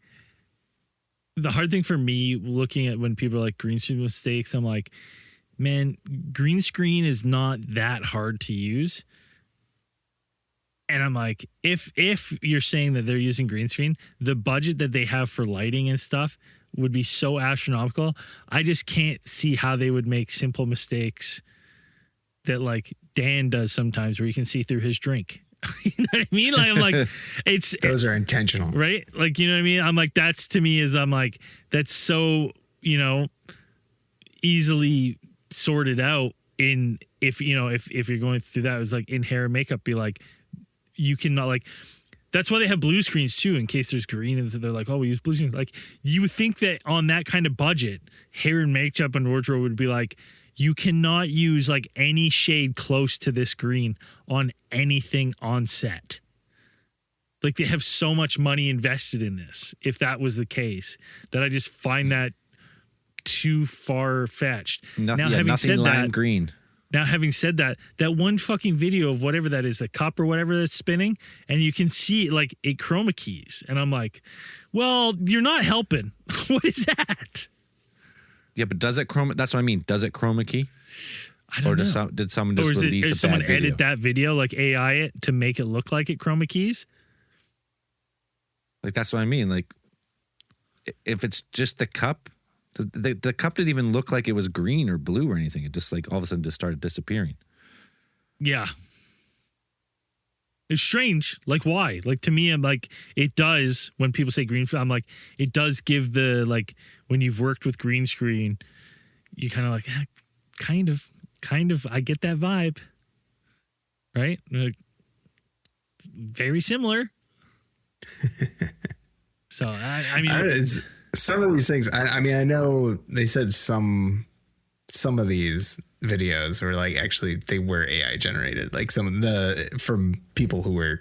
the hard thing for me looking at when people are like green screen mistakes, I'm like, man, green screen is not that hard to use. And I'm like, if you're saying that they're using green screen, the budget that they have for lighting and stuff would be so astronomical. I just can't see how they would make simple mistakes that like Dan does sometimes where you can see through his drink. You know what I mean? Like I'm like, those are intentional, right? Like, you know what I mean? I'm like, that's to me is I'm like, that's so, easily sorted out in if you're going through that, it was like in hair and makeup, be like, you cannot like that's why they have blue screens too in case there's green and they're like, oh, we use blue screens. Like you would think that on that kind of budget, hair and makeup and wardrobe would be like, you cannot use like any shade close to this green on anything on set. Like they have so much money invested in this. If that was the case, that I just find that too far fetched. Nothing lime green. Now, having said that, that one fucking video of whatever that is, the cup or whatever that's spinning, and you can see like it chroma keys. And I'm like, well, you're not helping. What is that? Yeah, but does it chroma? That's what I mean. Does it chroma key? I don't know. Did someone just release a bad someone video? edit that video, like AI it to make it look like it chroma keys? Like, that's what I mean. Like, if it's just the cup, the cup didn't even look like it was green or blue or anything. It just like all of a sudden just started disappearing. Yeah. It's strange. Like, why? Like, to me, I'm like, it does, when people say green, I'm like, it does give the, like, when you've worked with green screen, you kind of like, kind of, I get that vibe. Right? Like, very similar. So, I mean, it's some of these things. I mean, I know they said some of these videos were like actually they were AI generated, like some of the from people who were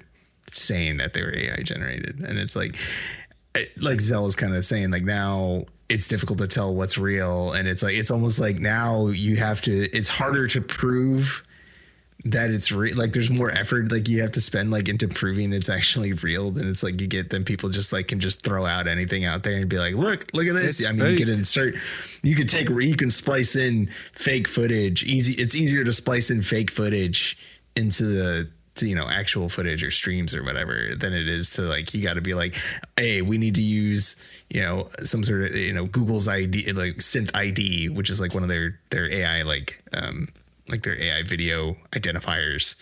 saying that they were AI generated, and it's like Zell is kind of saying like now it's difficult to tell what's real. And it's like, it's almost like now you have to, it's harder to prove that it's real. Like there's more effort like you have to spend like into proving it's actually real than it's like you get, then people just like can just throw out anything out there and be like, look at this. It's I mean, fake. you can splice in fake footage. It's easier to splice in fake footage into actual footage or streams or whatever than it is to like, you got to be like, hey, we need to use, some sort of, Google's ID, like synth ID, which is like one of their AI, like their AI video identifiers,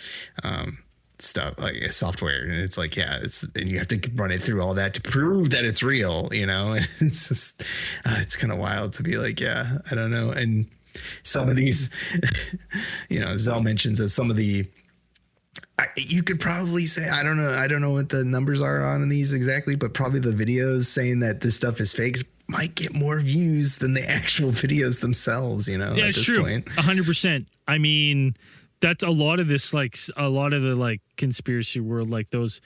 stuff, like software. And it's like, and you have to run it through all that to prove that it's real, and it's just, it's kind of wild to be like, I don't know. And some of these, Zell mentions that some of the, you could probably say, I don't know what the numbers are on these exactly, but probably the videos saying that this stuff is fake might get more views than the actual videos themselves, Yeah, at it's this true. point. 100%. I mean, that's a lot of this, like a lot of the like conspiracy world, like those,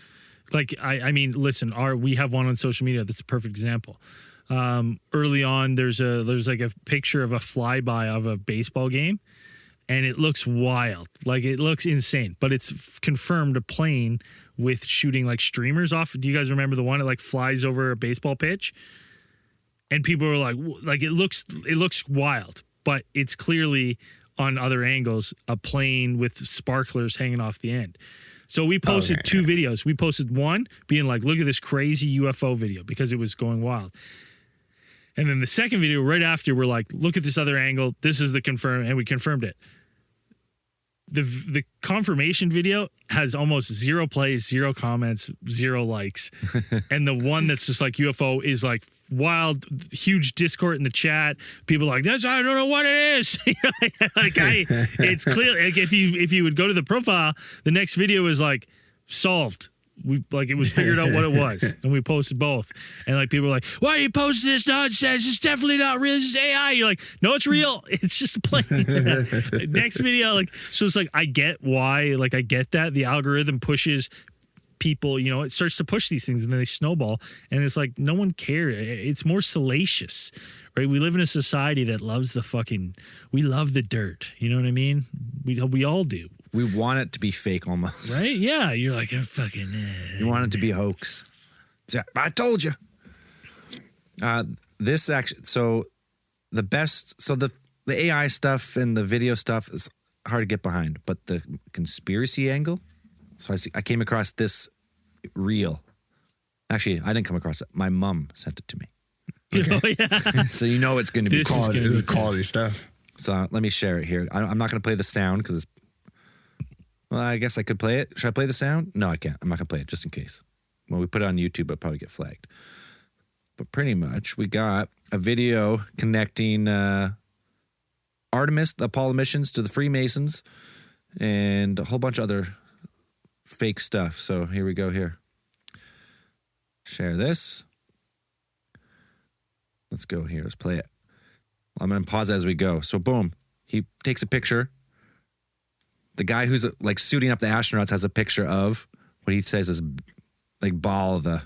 like, I mean, listen, we have one on social media. That's a perfect example. Early on, there's like a picture of a flyby of a baseball game. And it looks wild. Like, it looks insane. But it's confirmed a plane with shooting, like, streamers off. Do you guys remember the one that, like, flies over a baseball pitch? And people are like, it looks wild. But it's clearly, on other angles, a plane with sparklers hanging off the end. So we posted two videos. We posted one being like, look at this crazy UFO video, because it was going wild. And then the second video right after, we're like, look at this other angle. This is the confirm, and we confirmed it. The confirmation video has almost 0 plays, 0 comments, 0 likes. And the one that's just like UFO is like wild, huge discord in the chat. People are like, I don't know what it is. It's clear. Like if you would go to the profile, the next video is like solved. It was figured out what it was, and we posted both. And like people were like, why are you posting this nonsense? It's definitely not real. This is AI. You're like, no, it's real. It's just a plane. Next video, like, so it's like, I get why, like, I get that the algorithm pushes people, it starts to push these things and then they snowball, and it's like, no one cares. It's more salacious, right? We live in a society that loves we love the dirt. You know what I mean? We all do. We want it to be fake almost. Right? Yeah. You're like, I'm fucking. You want it to be a hoax. So, I told you. This actually, so the AI stuff and the video stuff is hard to get behind, but the conspiracy angle. So I came across this reel. Actually, I didn't come across it. My mom sent it to me. Okay. Oh, yeah. So it's going to be Quality. This is quality stuff. So let me share it here. I'm not going to play the sound because it's. Well, I guess I could play it. Should I play the sound? No, I can't. I'm not going to play it just in case. When we put it on YouTube, it'll probably get flagged. But pretty much, we got a video connecting Artemis, the Apollo missions, to the Freemasons, and a whole bunch of other fake stuff. So here we go here. Share this. Let's go here. Let's play it. I'm going to pause as we go. So boom, he takes a picture. The guy who's like suiting up the astronauts has a picture of what he says is like ball the.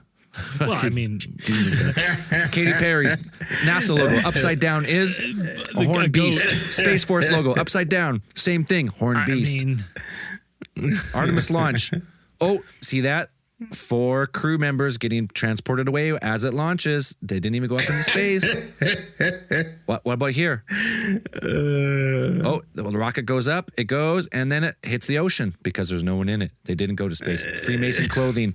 Well, I mean, Katy Perry's NASA logo upside down is a horned beast. Space Force logo upside down, same thing, horned beast. Artemis launch. Oh, see that? 4 crew members getting transported away as it launches. They didn't even go up into space. What about here? The rocket goes up, it goes, and then it hits the ocean because there's no one in it. They didn't go to space. Freemason clothing,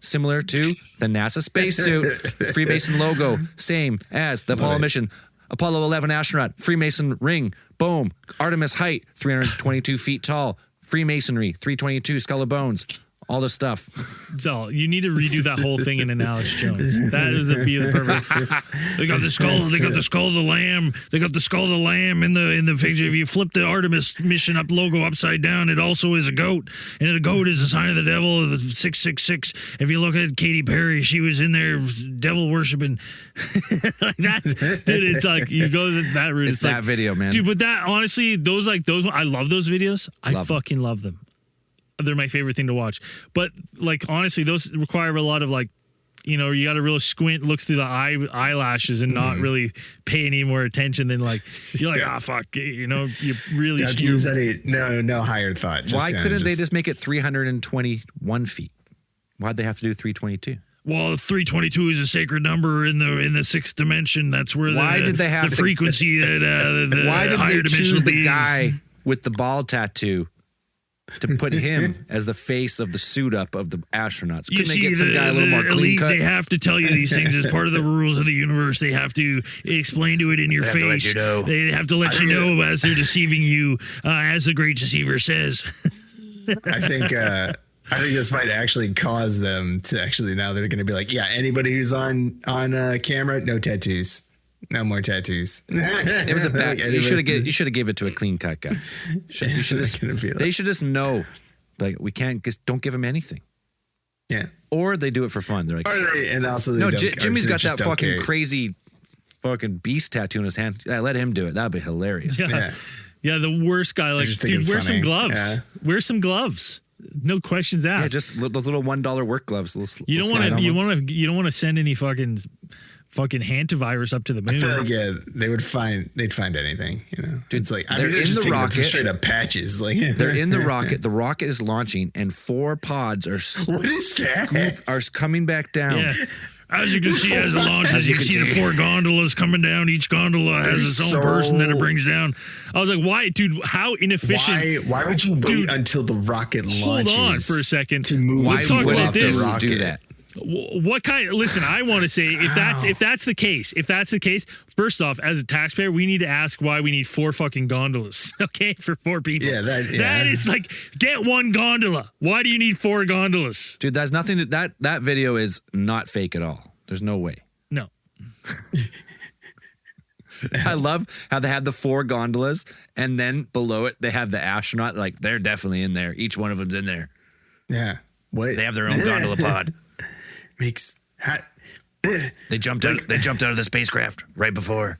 similar to the NASA spacesuit. Freemason logo, same as the Apollo mission. Apollo 11 astronaut, Freemason ring, boom. Artemis height, 322 feet tall. Freemasonry, 322 skull of bones. All this stuff. So you need to redo that whole thing in an Alex Jones. That is the perfect. They got the skull. They got the skull of the lamb. They got the skull of the lamb in the picture. If you flip the Artemis mission up logo upside down, it also is a goat, and the goat is a sign of the devil. The 666. If you look at Katy Perry, she was in there devil worshiping. Like that, dude. It's like you go to that route. It's that like, video, man. Dude, but that honestly, those I love those videos. I fucking love them. They're my favorite thing to watch. But like honestly, those require a lot of like you know, you got to really squint, look through the eyelashes and not really pay any more attention than like, you're like, fuck, you know, you really Don't use any, no higher thought. Why couldn't they just make it 321 feet? Why'd they have to do 322? Well, 322 is a sacred number in the sixth dimension. That's where the frequency that the why did higher they choose the beings. guy with the ball tattoo to put him as the face of the suit up of the astronauts? Couldn't they get some guy a little more clean elite, cut? They have to tell you these things as part of the rules of the universe. They have to explain to it in your face. They have to let you know as they're deceiving you, as the great deceiver says. I think this might actually cause them to actually, now they're going to be like, yeah, anybody who's on camera, no tattoos, no more tattoos. It was a bad. You should have gave it to a clean cut guy. They should just know, like, we can't don't give him anything. Yeah, or they do it for fun. They're like, and also no, Jimmy's got that fucking crazy fucking beast tattoo in his hand. Let him do it. That'd be hilarious. Yeah, the worst guy. Like, dude, wear some gloves. Yeah. Wear some gloves. No questions asked. Yeah, just those little $1 work gloves. You don't want to send any fucking hantavirus up to the moon. I feel like they'd find anything, you know. Dude, it's like they're in the rocket, straight up patches. Like they're in the rocket. The rocket is launching, and 4 pods are what is that? Are coming back down. Yeah. As you can see, as it launches, you can see the 4 gondolas coming down. Each gondola has its own person that it brings down. I was like, why, dude? How inefficient? Why would you wait until the rocket launches? Hold on for a second. To move. Why would they do that? What kind? Listen, I want to say if that's the case, first off, as a taxpayer, we need to ask why we need 4 fucking gondolas, okay, for 4 people. Yeah, that is like, get 1 gondola. Why do you need 4 gondolas, dude? That's nothing. That video is not fake at all. There's no way. No. I love how they had the 4 gondolas, and then below it they have the astronaut. Like, they're definitely in there. Each one of them's in there. Yeah. What? They have their own gondola pod. They jumped out of the spacecraft right before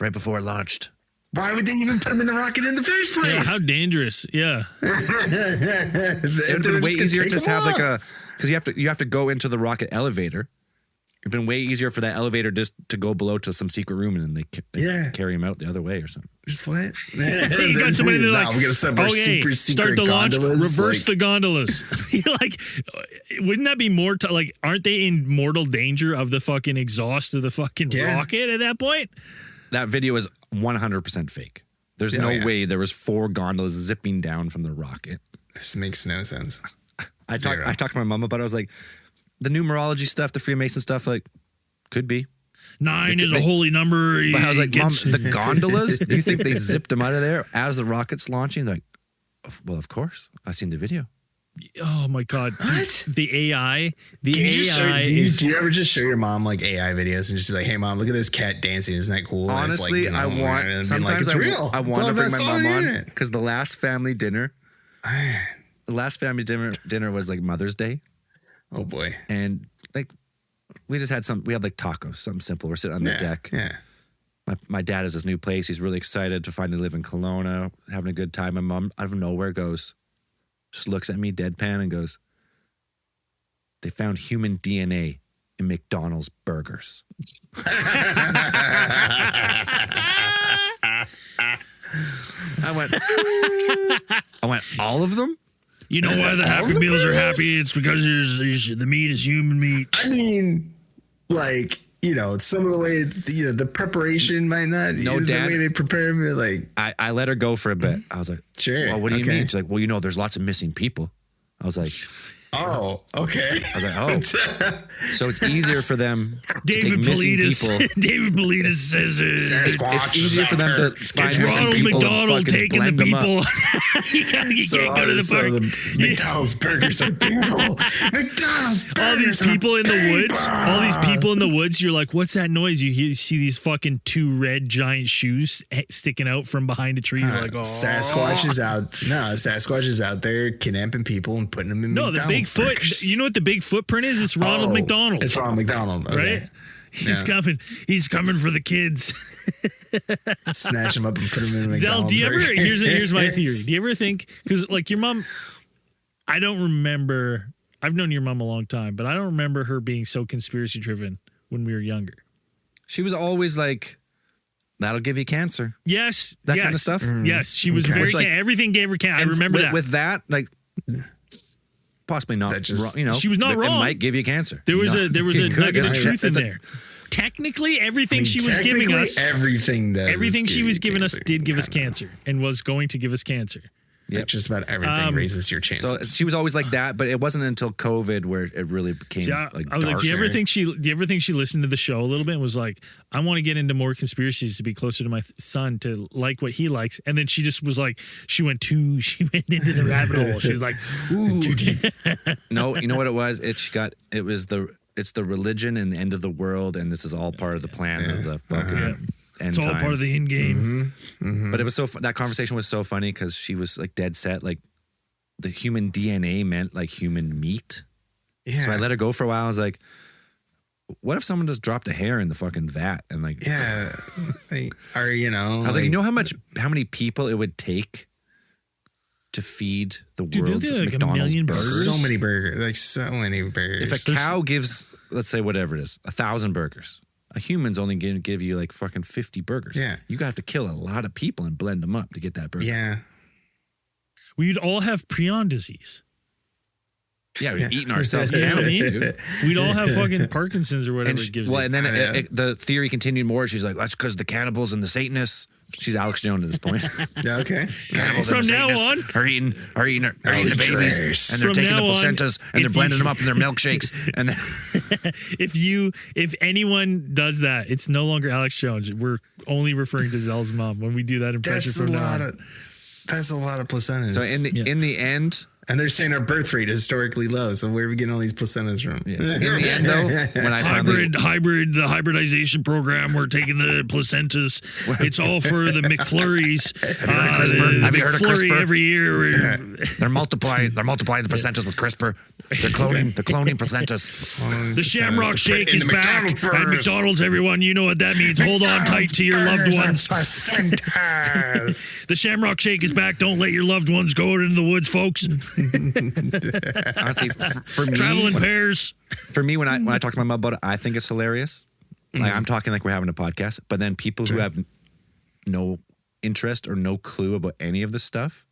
it launched. Why would they even put them in the rocket in the first place? Yeah, how dangerous? Yeah. It would have been way easier to just have like because you have to go into the rocket elevator. It'd been way easier for that elevator just to go below to some secret room, and then they carry him out the other way or something. Just what? You got somebody that like, we're gonna set our super start the launch, reverse the gondolas. You're like, wouldn't that be more? Like, aren't they in mortal danger of the fucking exhaust of the fucking rocket at that point? That video is 100% fake. There's no way there was 4 gondolas zipping down from the rocket. This makes no sense. I talked to my mom about it. I was like, the numerology stuff, the Freemason stuff, like, could be. 9 is a holy number. But I was like, Mom, the gondolas, do you think they zipped them out of there as the rocket's launching? They're like, well, of course. I've seen the video. Oh my God. What? The AI. Do you ever just show your mom like AI videos and just be like, hey mom, look at this cat dancing. Isn't that cool? Honestly, it's like, you know, sometimes it's real. I want to bring my mom on because the last family dinner was like Mother's Day. Oh boy. And like, we had like tacos, something simple. We're sitting on the deck. Yeah. My dad has this new place. He's really excited to finally live in Kelowna, having a good time. My mom, out of nowhere, just looks at me deadpan and goes, they found human DNA in McDonald's burgers. I went, all of them? You know why the Happy Meals are happy? It's because the meat is human meat. I mean, like, you know, some of the way, you know, the preparation might not. No, Dad. The way they prepare them, like. I let her go for a bit. I was like, sure. Well, what do you mean? She's like, well, you know, there's lots of missing people. I was like, oh, okay. I was like, oh. So it's easier for them David to take missing Politis, people. David Politis says it's easier for them to find missing Ronald people McDonald and fucking taking the blend them people. up. you can't go to the park. The McDonald's burgers are people. McDonald's burgers all these people in the woods. All these people in the woods. You're like, what's that noise? You see these fucking 2 red giant shoes sticking out from behind a tree. You're like, oh. Sasquatch is out. No, Sasquatch is out there kidnapping people and putting them in McDonald's the Bigfoot. burgers. You know what the big footprint is? It's Ronald McDonald. It's Ronald McDonald, okay. Right? He's coming. He's coming for the kids. Snatch them up and put them in McDonald's. Zell, do you ever? Here's my theory. Do you ever think, because like your mom, I don't remember. I've known your mom a long time, but I don't remember her being so conspiracy driven when we were younger. She was always like, that'll give you cancer. Yes. That kind of stuff. Yes. She was Okay. very, Which, like, everything gave her cancer. I And remember that. With that, like, possibly not. That just- wrong, you know, She was not it wrong. might give you cancer. There was You know? a nugget of It's a- truth in it's a- there. Technically, everything she was giving Technically, us, everything she was giving us did give us kinda. cancer and was going to give us cancer. Yep. Just about everything raises your chances. So she was always like that, but it wasn't until COVID where it really became See, like I was like, dark. do you ever think she listened to the show a little bit and was like, I want to get into more conspiracies to be closer to my son, to like what he likes, and then she just was like, she went into the rabbit hole. She was like, ooh, Too deep. No, you know what it was? It's the religion and the end of the world, and this is all part of the plan of the fucking end it's all part of times. the end game. But it was that conversation was so funny because she was like dead set, like the human DNA meant like human meat. Yeah. So I let her go for a while. I was like, what if someone just dropped a hair in the fucking vat and like, Yeah. Or, you know. I was like, you know how many people it would take to feed the Dude, world don't they like a McDonald's million burgers? so many burgers. Like, so many burgers. If a cow gives, let's say whatever it is, 1,000 burgers, a human's only going to give you like fucking 50 burgers. Yeah. You got to kill a lot of people and blend them up to get that burger. Yeah. We'd all have prion disease. Yeah, we're eating ourselves You know what I cannibals, mean? dude. We'd all have fucking Parkinson's or whatever And it gives you. and then Yeah. the theory continued more. She's like, that's because the cannibals and the Satanists. She's Alex Jones at this point. Yeah, okay. Cannibals From and the now Satanists are eating the the babies, trays. and they're From taking the now on, placentas and they're if blending you- them up in their milkshakes. And if anyone does that, it's no longer Alex Jones. We're only referring to Zell's mom when we do that impression. That's a from now lot on. of. That's a lot of placentas. so in the end, and they're saying our birth rate is historically low. So where are we getting all these placentas from? in the end though, when I finally the hybridization program. We're taking the placentas. It's all for the McFlurries. Have you heard of McFlurry CRISPR? every year. they're multiplying the placentas with CRISPR. They're cloning placentas. The Shamrock Shake in is the back McDonald's at burgers. McDonald's. Everyone, you know what that means. Hold on tight to your loved ones. Placentas. The Shamrock Shake is back. Don't let your loved ones go out into the woods, folks. Honestly, for me, Travel in pairs. for me, when I talk to my mom about it, I think it's hilarious. Like I'm talking like we're having a podcast, but then people who have no interest or no clue about any of this stuff,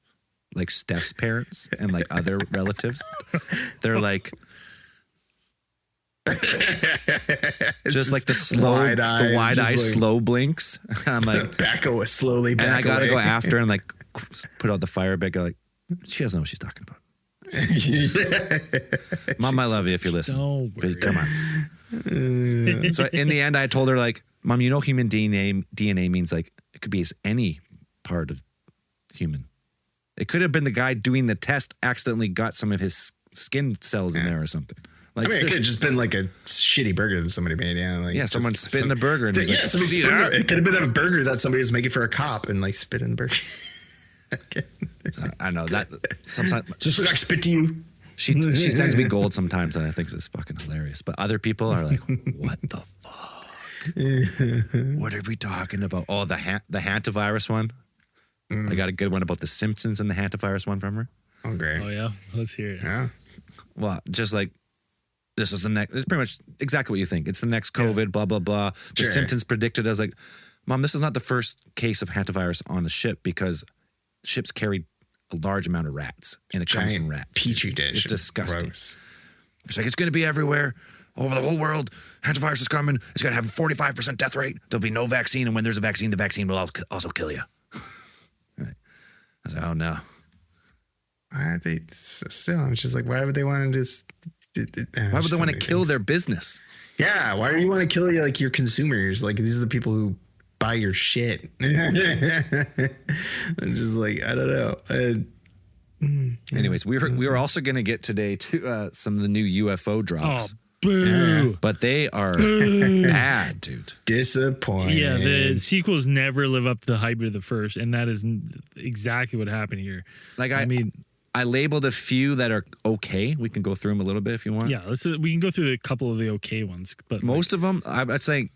like Steph's parents and like other relatives, they're like, just like the wide eye, just like- slow blinks. I'm like, Back away, slowly back and I gotta away. go after and like put out the fire bit. Go like, she doesn't know what she's talking about. Mom, I love you if you're listening. Don't worry. But come on. So in the end, I told her like, Mom, you know, human DNA means like it could be as any part of human. It could have been the guy doing the test accidentally got some of his skin cells in there or something. Like, I mean, it could have just been like a shitty burger that somebody made. Yeah, like just someone spit in a burger. And was like, somebody "See spit that?" it could have been a burger that somebody was making for a cop and like spit in the burger. I know that sometimes Just like spit to you. she sends me gold sometimes, and I think it's fucking hilarious. But other people are like, "What the fuck? What are we talking about?" Oh, the hantavirus one. I got a good one about the Simpsons and the hantavirus one from her. Oh, great. Oh yeah, let's hear it. Yeah. Well, just like this is the next. It's pretty much exactly what you think. It's the next COVID. Blah blah blah. The Sure. Simpsons predicted. I was like, Mom, this is not the first case of hantavirus on a ship because ships carried a large amount of rats, and it comes from Giant rats. petri dish. It's disgusting. Gross. It's like, it's going to be everywhere, over the whole world. Hantavirus is coming. It's going to have a 45% death rate. There'll be no vaccine. And when there's a vaccine, the vaccine will also kill you. Right. I was like, oh, no. Why are they still? I'm just like, why would they want to just? Why would they want to kill their business? Yeah, why do you want to kill like your consumers? Like these are the people who buy your shit. I'm just like, I don't know. Anyways, we were also going to get today to some of the new UFO Oh, drops. boo. But they are bad, dude. Disappointed. Yeah, the sequels never live up to the hype of the first, and that is exactly what happened here. Like I mean, I labeled a few that are okay. We can go through them a little bit if you want. yeah, we can go through a couple of the okay ones, but Most of them, I'd say,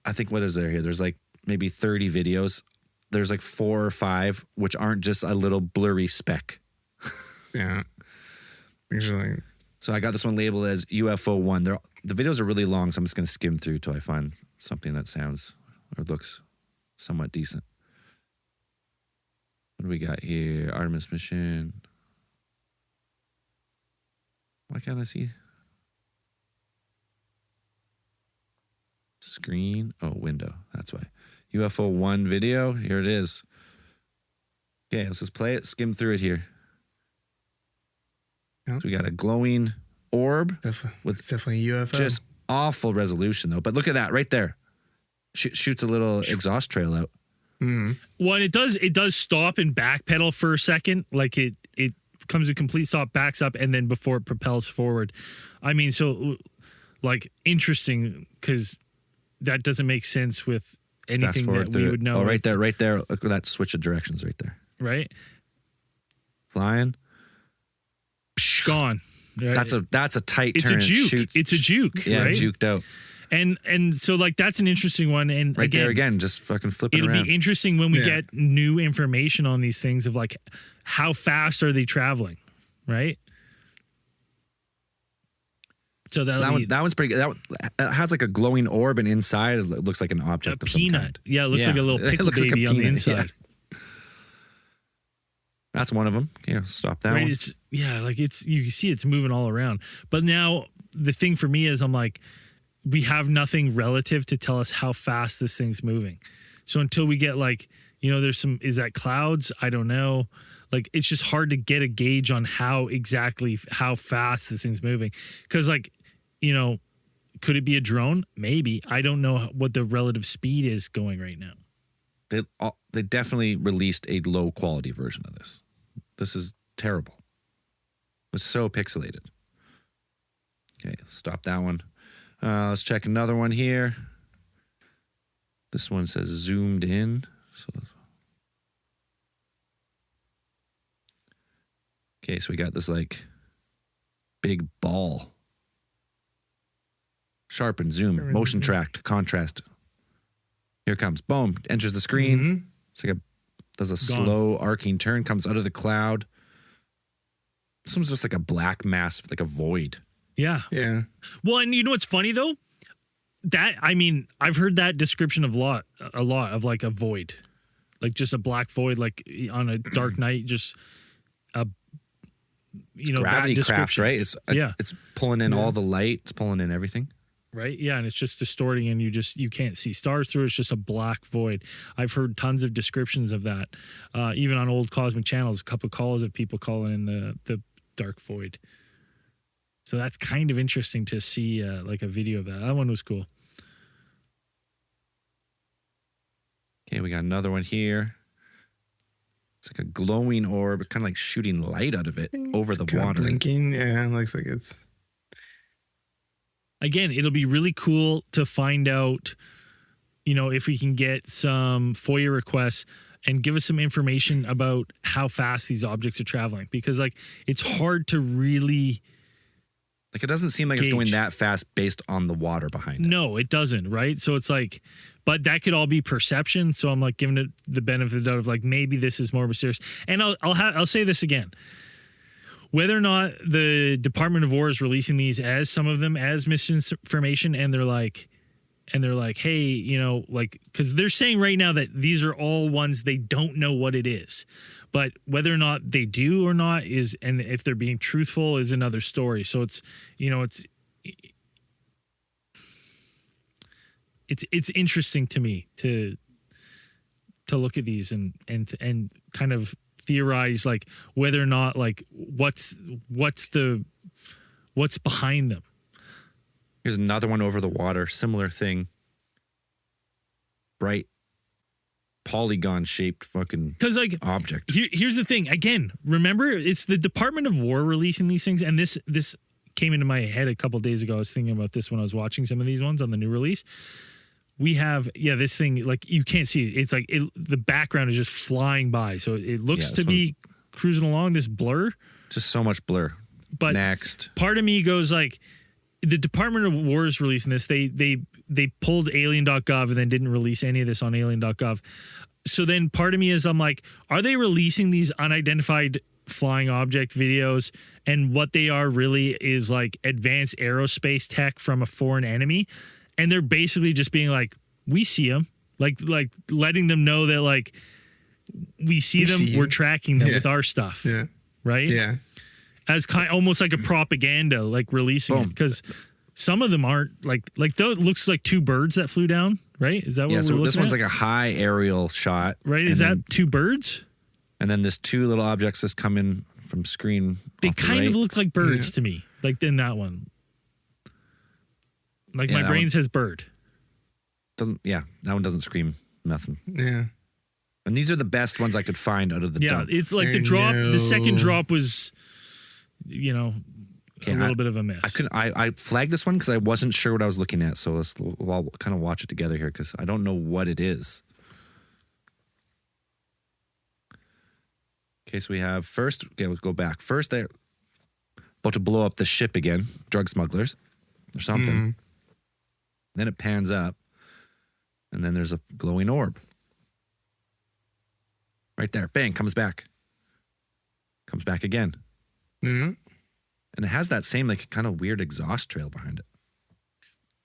I think, what is there here? There's like maybe 30 videos. There's like 4 or 5, which aren't just a little blurry speck. Yeah. Usually, So I got this one labeled as UFO 1. The videos are really long, so I'm just going to skim through till I find something that sounds or looks somewhat decent. What do we got here? Artemis mission. Why can't I see? Screen. Oh, window. That's why. UFO 1 video. Here it is. Okay, let's just play it. Skim through it here. Yep. So we got a glowing orb it's with definitely a UFO. just awful resolution, though. But look at that right there. Shoots a little exhaust trail out. Mm. Well, and it does stop and backpedal for a second. Like it comes to a complete stop, backs up, and then before it propels forward. I mean, so like interesting because that doesn't make sense with anything that we would know. Oh, right there. Look at that switch of directions right there. Right? Flying. Gone. Right? That's a tight It's turn. a juke. It's a juke. Yeah, right? juked out. And so like that's an interesting one. And Right there again, just fucking flipping it'll around. be interesting when we get new information on these things of like how fast are they traveling, right? So that one's pretty good. That has like a glowing orb, and inside it looks like an object a of some peanut. kind. Yeah, it looks like a little pickle baby on the inside. Yeah. That's one of them. Yeah, stop that Right? one. It's you can see it's moving all around. But now the thing for me is I'm like, we have nothing relative to tell us how fast this thing's moving. So until we get like, there's is that clouds? I don't know. Like it's just hard to get a gauge on how fast this thing's moving. Cause like, could it be a drone? Maybe. I don't know what the relative speed is going right now. They definitely released a low quality version of this. This is terrible. It's so pixelated. Okay, stop that one. Let's check another one here. This one says zoomed in. Okay, so we got this like big ball. Sharpen, zoom, motion tracked, contrast. Here it comes. Boom. Enters the screen. Mm-hmm. It's like does a slow arcing turn, comes out of the cloud. This one's just like a black mass, like a void. Yeah. Yeah. Well, and you know what's funny though? I've heard that description of a lot of like a void, like just a black void, like on a dark night, just a gravity that craft, right? It's pulling in all the light, it's pulling in everything. Right. Yeah. And it's just distorting and you can't see stars through. It's just a black void. I've heard tons of descriptions of that. Even on old cosmic channels, a couple of calls of people calling in the dark void. So that's kind of interesting to see like a video of that. That one was cool. Okay, we got another one here. It's like a glowing orb, kind of like shooting light out of it over the water. Blinking. Yeah, it looks like it's. Again, it'll be really cool to find out, if we can get some FOIA requests and give us some information about how fast these objects are traveling. Because like it's hard to really like it doesn't seem like it's going that fast based on the water behind it. No, it doesn't, right? So it's like, but that could all be perception. So I'm like giving it the benefit of the doubt of like maybe this is more mysterious. And I'll say this again. Whether or not the Department of War is releasing these as some of them as misinformation, and they're like, hey, because they're saying right now that these are all ones they don't know what it is, but whether or not they do or not and if they're being truthful is another story. So it's interesting to me to look at these and kind of theorize like whether or not like what's behind them. Here's another one over the water, similar thing. Bright polygon shaped fucking object. Here's the thing. Again, remember it's the Department of War releasing these things, and this came into my head a couple of days ago. I was thinking about this when I was watching some of these ones on the new release. We have, this thing, like, you can't see it. It's like the background is just flying by. So it looks to be cruising along, this blur. Just so much blur. But next, part of me goes like, the Department of War is releasing this. They pulled alien.gov and then didn't release any of this on alien.gov. So then part of me is I'm like, are they releasing these unidentified flying object videos, and what they are really is like advanced aerospace tech from a foreign enemy, and they're basically just being like, we see them, like letting them know that like we see them, we're tracking them with our stuff, right? Yeah, as almost like a propaganda, like releasing it, because some of them aren't like those looks like two birds that flew down, right? Is that what we're looking at? This one's like a high aerial shot, right? Is that two birds? And then there's two little objects that's come in from screen. They kind of look like birds to me, like in that one. Like my brain says bird. That one doesn't scream nothing. Yeah. And these are the best ones I could find out of the dump. Yeah, it's like the drop. The second drop was, a little bit of a miss. I flagged this one because I wasn't sure what I was looking at. So we'll kind of watch it together here because I don't know what it is. Okay, so we have first. Okay, we'll go back. First, they're about to blow up the ship again, drug smugglers or something. Mm. Then it pans up, and then there's a glowing orb. Right there. Bang, comes back. Comes back again. Mm-hmm. And it has that same, like, kind of weird exhaust trail behind it.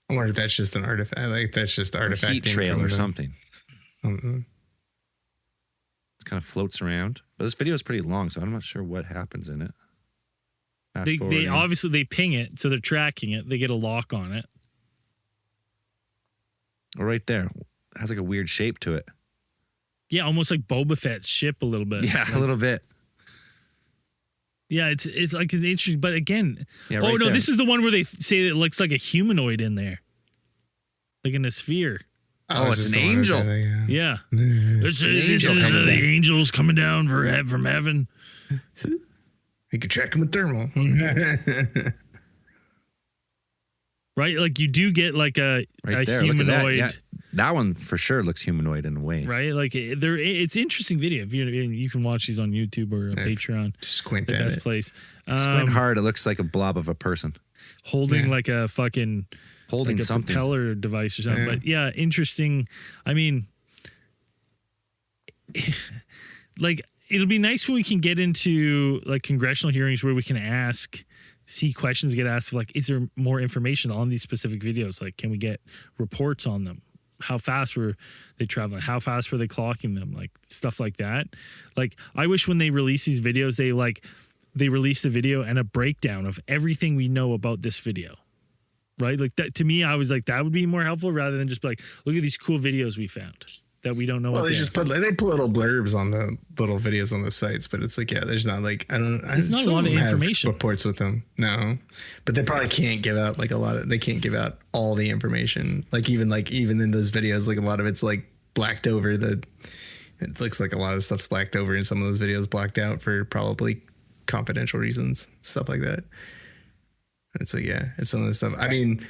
I wonder if that's just an artifact. Like, that's just artifact. Heat trail or something. Mm-hmm. It kind of floats around. But this video is pretty long, so I'm not sure what happens in it. They obviously, they ping it, so they're tracking it. They get a lock on it. Oh, right there. It has, like, a weird shape to it. Yeah, almost like Boba Fett's ship a little bit. Yeah, a little bit. Yeah, it's like an interesting, but again, right there. This is the one where they say it looks like a humanoid in there, like in a sphere. Oh, it's an angel. Yeah, this is the angels coming down from heaven. You could track them with thermal. Right, like you do get like a humanoid. That. That one for sure looks humanoid in a way. Right, like it's interesting video. If you can watch these on YouTube or Patreon. Squint the at best it. place. Squint hard. It looks like a blob of a person holding like a fucking holding like a something propeller device or something. Yeah. But yeah, interesting. I mean, like it'll be nice when we can get into like congressional hearings where we can see questions get asked of like, is there more information on these specific videos? Like, can we get reports on them? How fast were they traveling? How fast were they clocking them? Like stuff like that. Like I wish when they release these videos, they release the video and a breakdown of everything we know about this video. Right? Like that to me, I was like, that would be more helpful rather than just like, look at these cool videos we found that we don't know. Well, they put little blurbs on the little videos on the sites, but it's like, yeah, there's not like, there's not a lot of information. Reports with them. No, but they probably can't give out like they can't give out all the information. Like even in those videos, like a lot of it's like blacked over it looks like a lot of stuff's blacked over and some of those videos blacked out for probably confidential reasons, stuff like that. It's like, yeah, it's some of the stuff. I mean,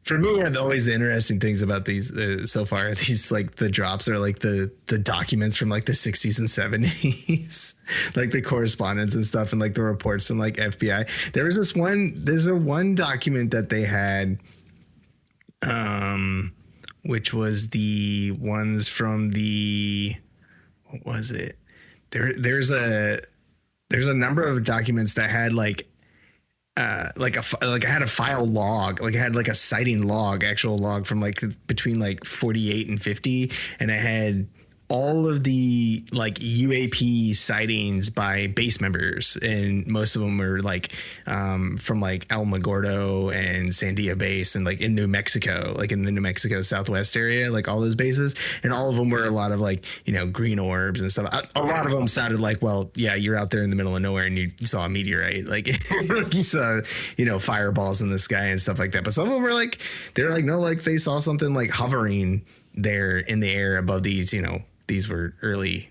for me, one of the interesting things about these so far, these like the drops are like the documents from like the 60s and 70s, like the correspondence and stuff, and like the reports from like FBI. There's a one document that they had, which was the ones from what was it? There's a number of documents that had I had a file log, like I had like a sighting log, actual log from like between like 48 and 50. And I had all of the like UAP sightings by base members. And most of them were like from like Alamogordo and Sandia base and like in New Mexico, like in the New Mexico Southwest area, like all those bases. And all of them were a lot of like, green orbs and stuff. A lot of them sounded like, well, yeah, you're out there in the middle of nowhere and you saw a meteorite, like you saw, fireballs in the sky and stuff like that. But some of them were like, they're like, no, like they saw something like hovering there in the air above these, these were early,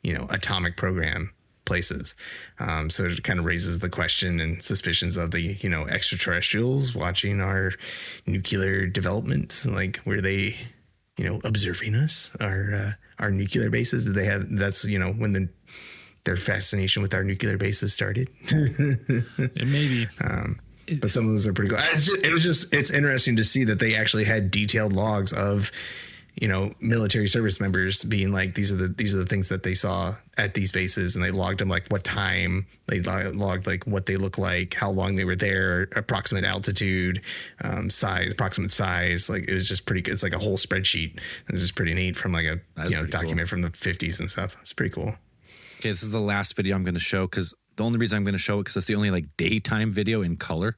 atomic program places. So it kind of raises the question and suspicions of the, extraterrestrials watching our nuclear development. Like, were they, observing us, our nuclear bases? Did they have, that's, when their fascination with our nuclear bases started? It may be. But some of those are pretty cool. It's interesting to see that they actually had detailed logs of, military service members being like, these are the things that they saw at these bases, and they logged them, like what time they logged, like what they look like, how long they were there, approximate altitude, approximate size. Like, it was just pretty good. It's like a whole spreadsheet. It was just pretty neat from like a document from the 50s and stuff. It's pretty cool. Okay, this is the last video I'm going to show, because the only reason I'm going to show it because it's the only like daytime video in color,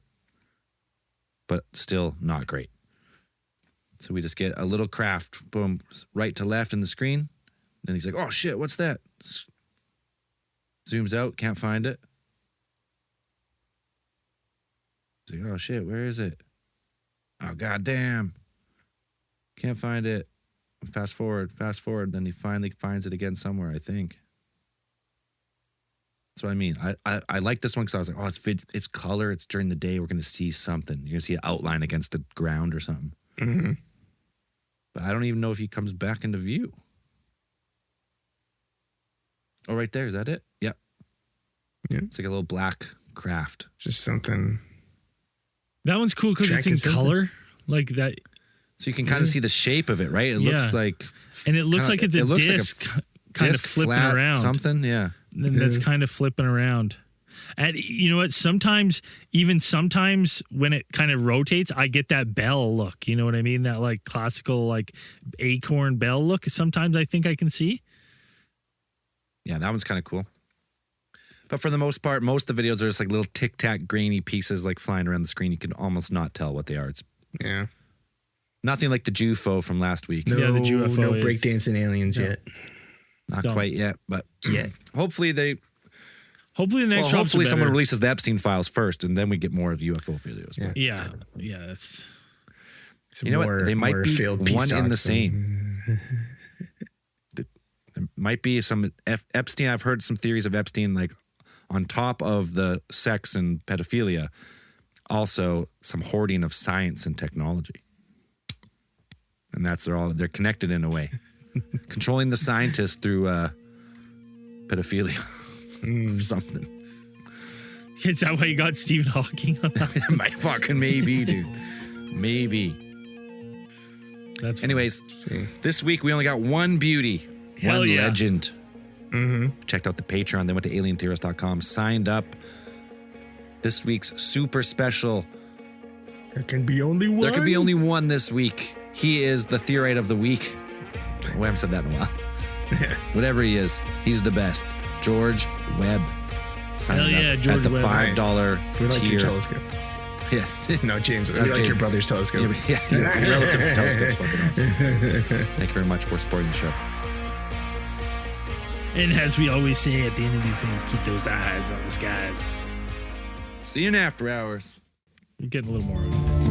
but still not great. So we just get a little craft, boom, right to left in the screen. Then he's like, oh shit, what's that? Zooms out, can't find it. He's like, oh shit, where is it? Oh goddamn, can't find it. Fast forward. Then he finally finds it again somewhere, I think. That's what I mean. I like this one because I was like, oh, it's color. It's during the day. We're going to see something. You're going to see an outline against the ground or something. Mm-hmm. But I don't even know if he comes back into view. Oh, right there. Is that it? Yep. Yeah. It's like a little black craft. It's just something. That one's cool because it's in color. Like that. So you can kind of see the shape of it, right? It looks like. And it looks like it's a disc kind of flipping flat, around. Something, yeah. And that's kind of flipping around. And you know what? Sometimes when it kind of rotates, I get that bell look. You know what I mean? That like classical like acorn bell look. Sometimes I think I can see. Yeah, that one's kind of cool. But for the most part, most of the videos are just like little tic-tac grainy pieces like flying around the screen. You can almost not tell what they are. It's nothing like the JUFO from last week. No, the UFO no breakdancing aliens yet. Not quite yet, but hopefully the next hopefully someone releases the Epstein files first, and then we get more of UFO videos. Yeah. That's, you know what? They might be one in the same. There might be some Epstein. I've heard some theories of Epstein, like on top of the sex and pedophilia, also some hoarding of science and technology, and they're connected in a way. Controlling the scientists through pedophilia or something. Is that why you got Stephen Hawking on that? My fucking maybe, dude. Maybe. Anyways, this week we only got one beauty. One legend. Mm-hmm. Checked out the Patreon. Then went to alientheorist.com. Signed up. This week's super special. There can be only one. There can be only one this week. He is the Theorite of the week. We haven't said that in a while. Whatever he is, he's the best. George Webb. Signing up George at the Webb. $5 nice. We like tier. your telescope. Yeah. No, James. We like your brother's telescope. Yeah, your relative's telescope. Fucking awesome. Thank you very much for supporting the show. And as we always say at the end of these things, keep those eyes on the skies. See you in after hours. We're getting a little more of this.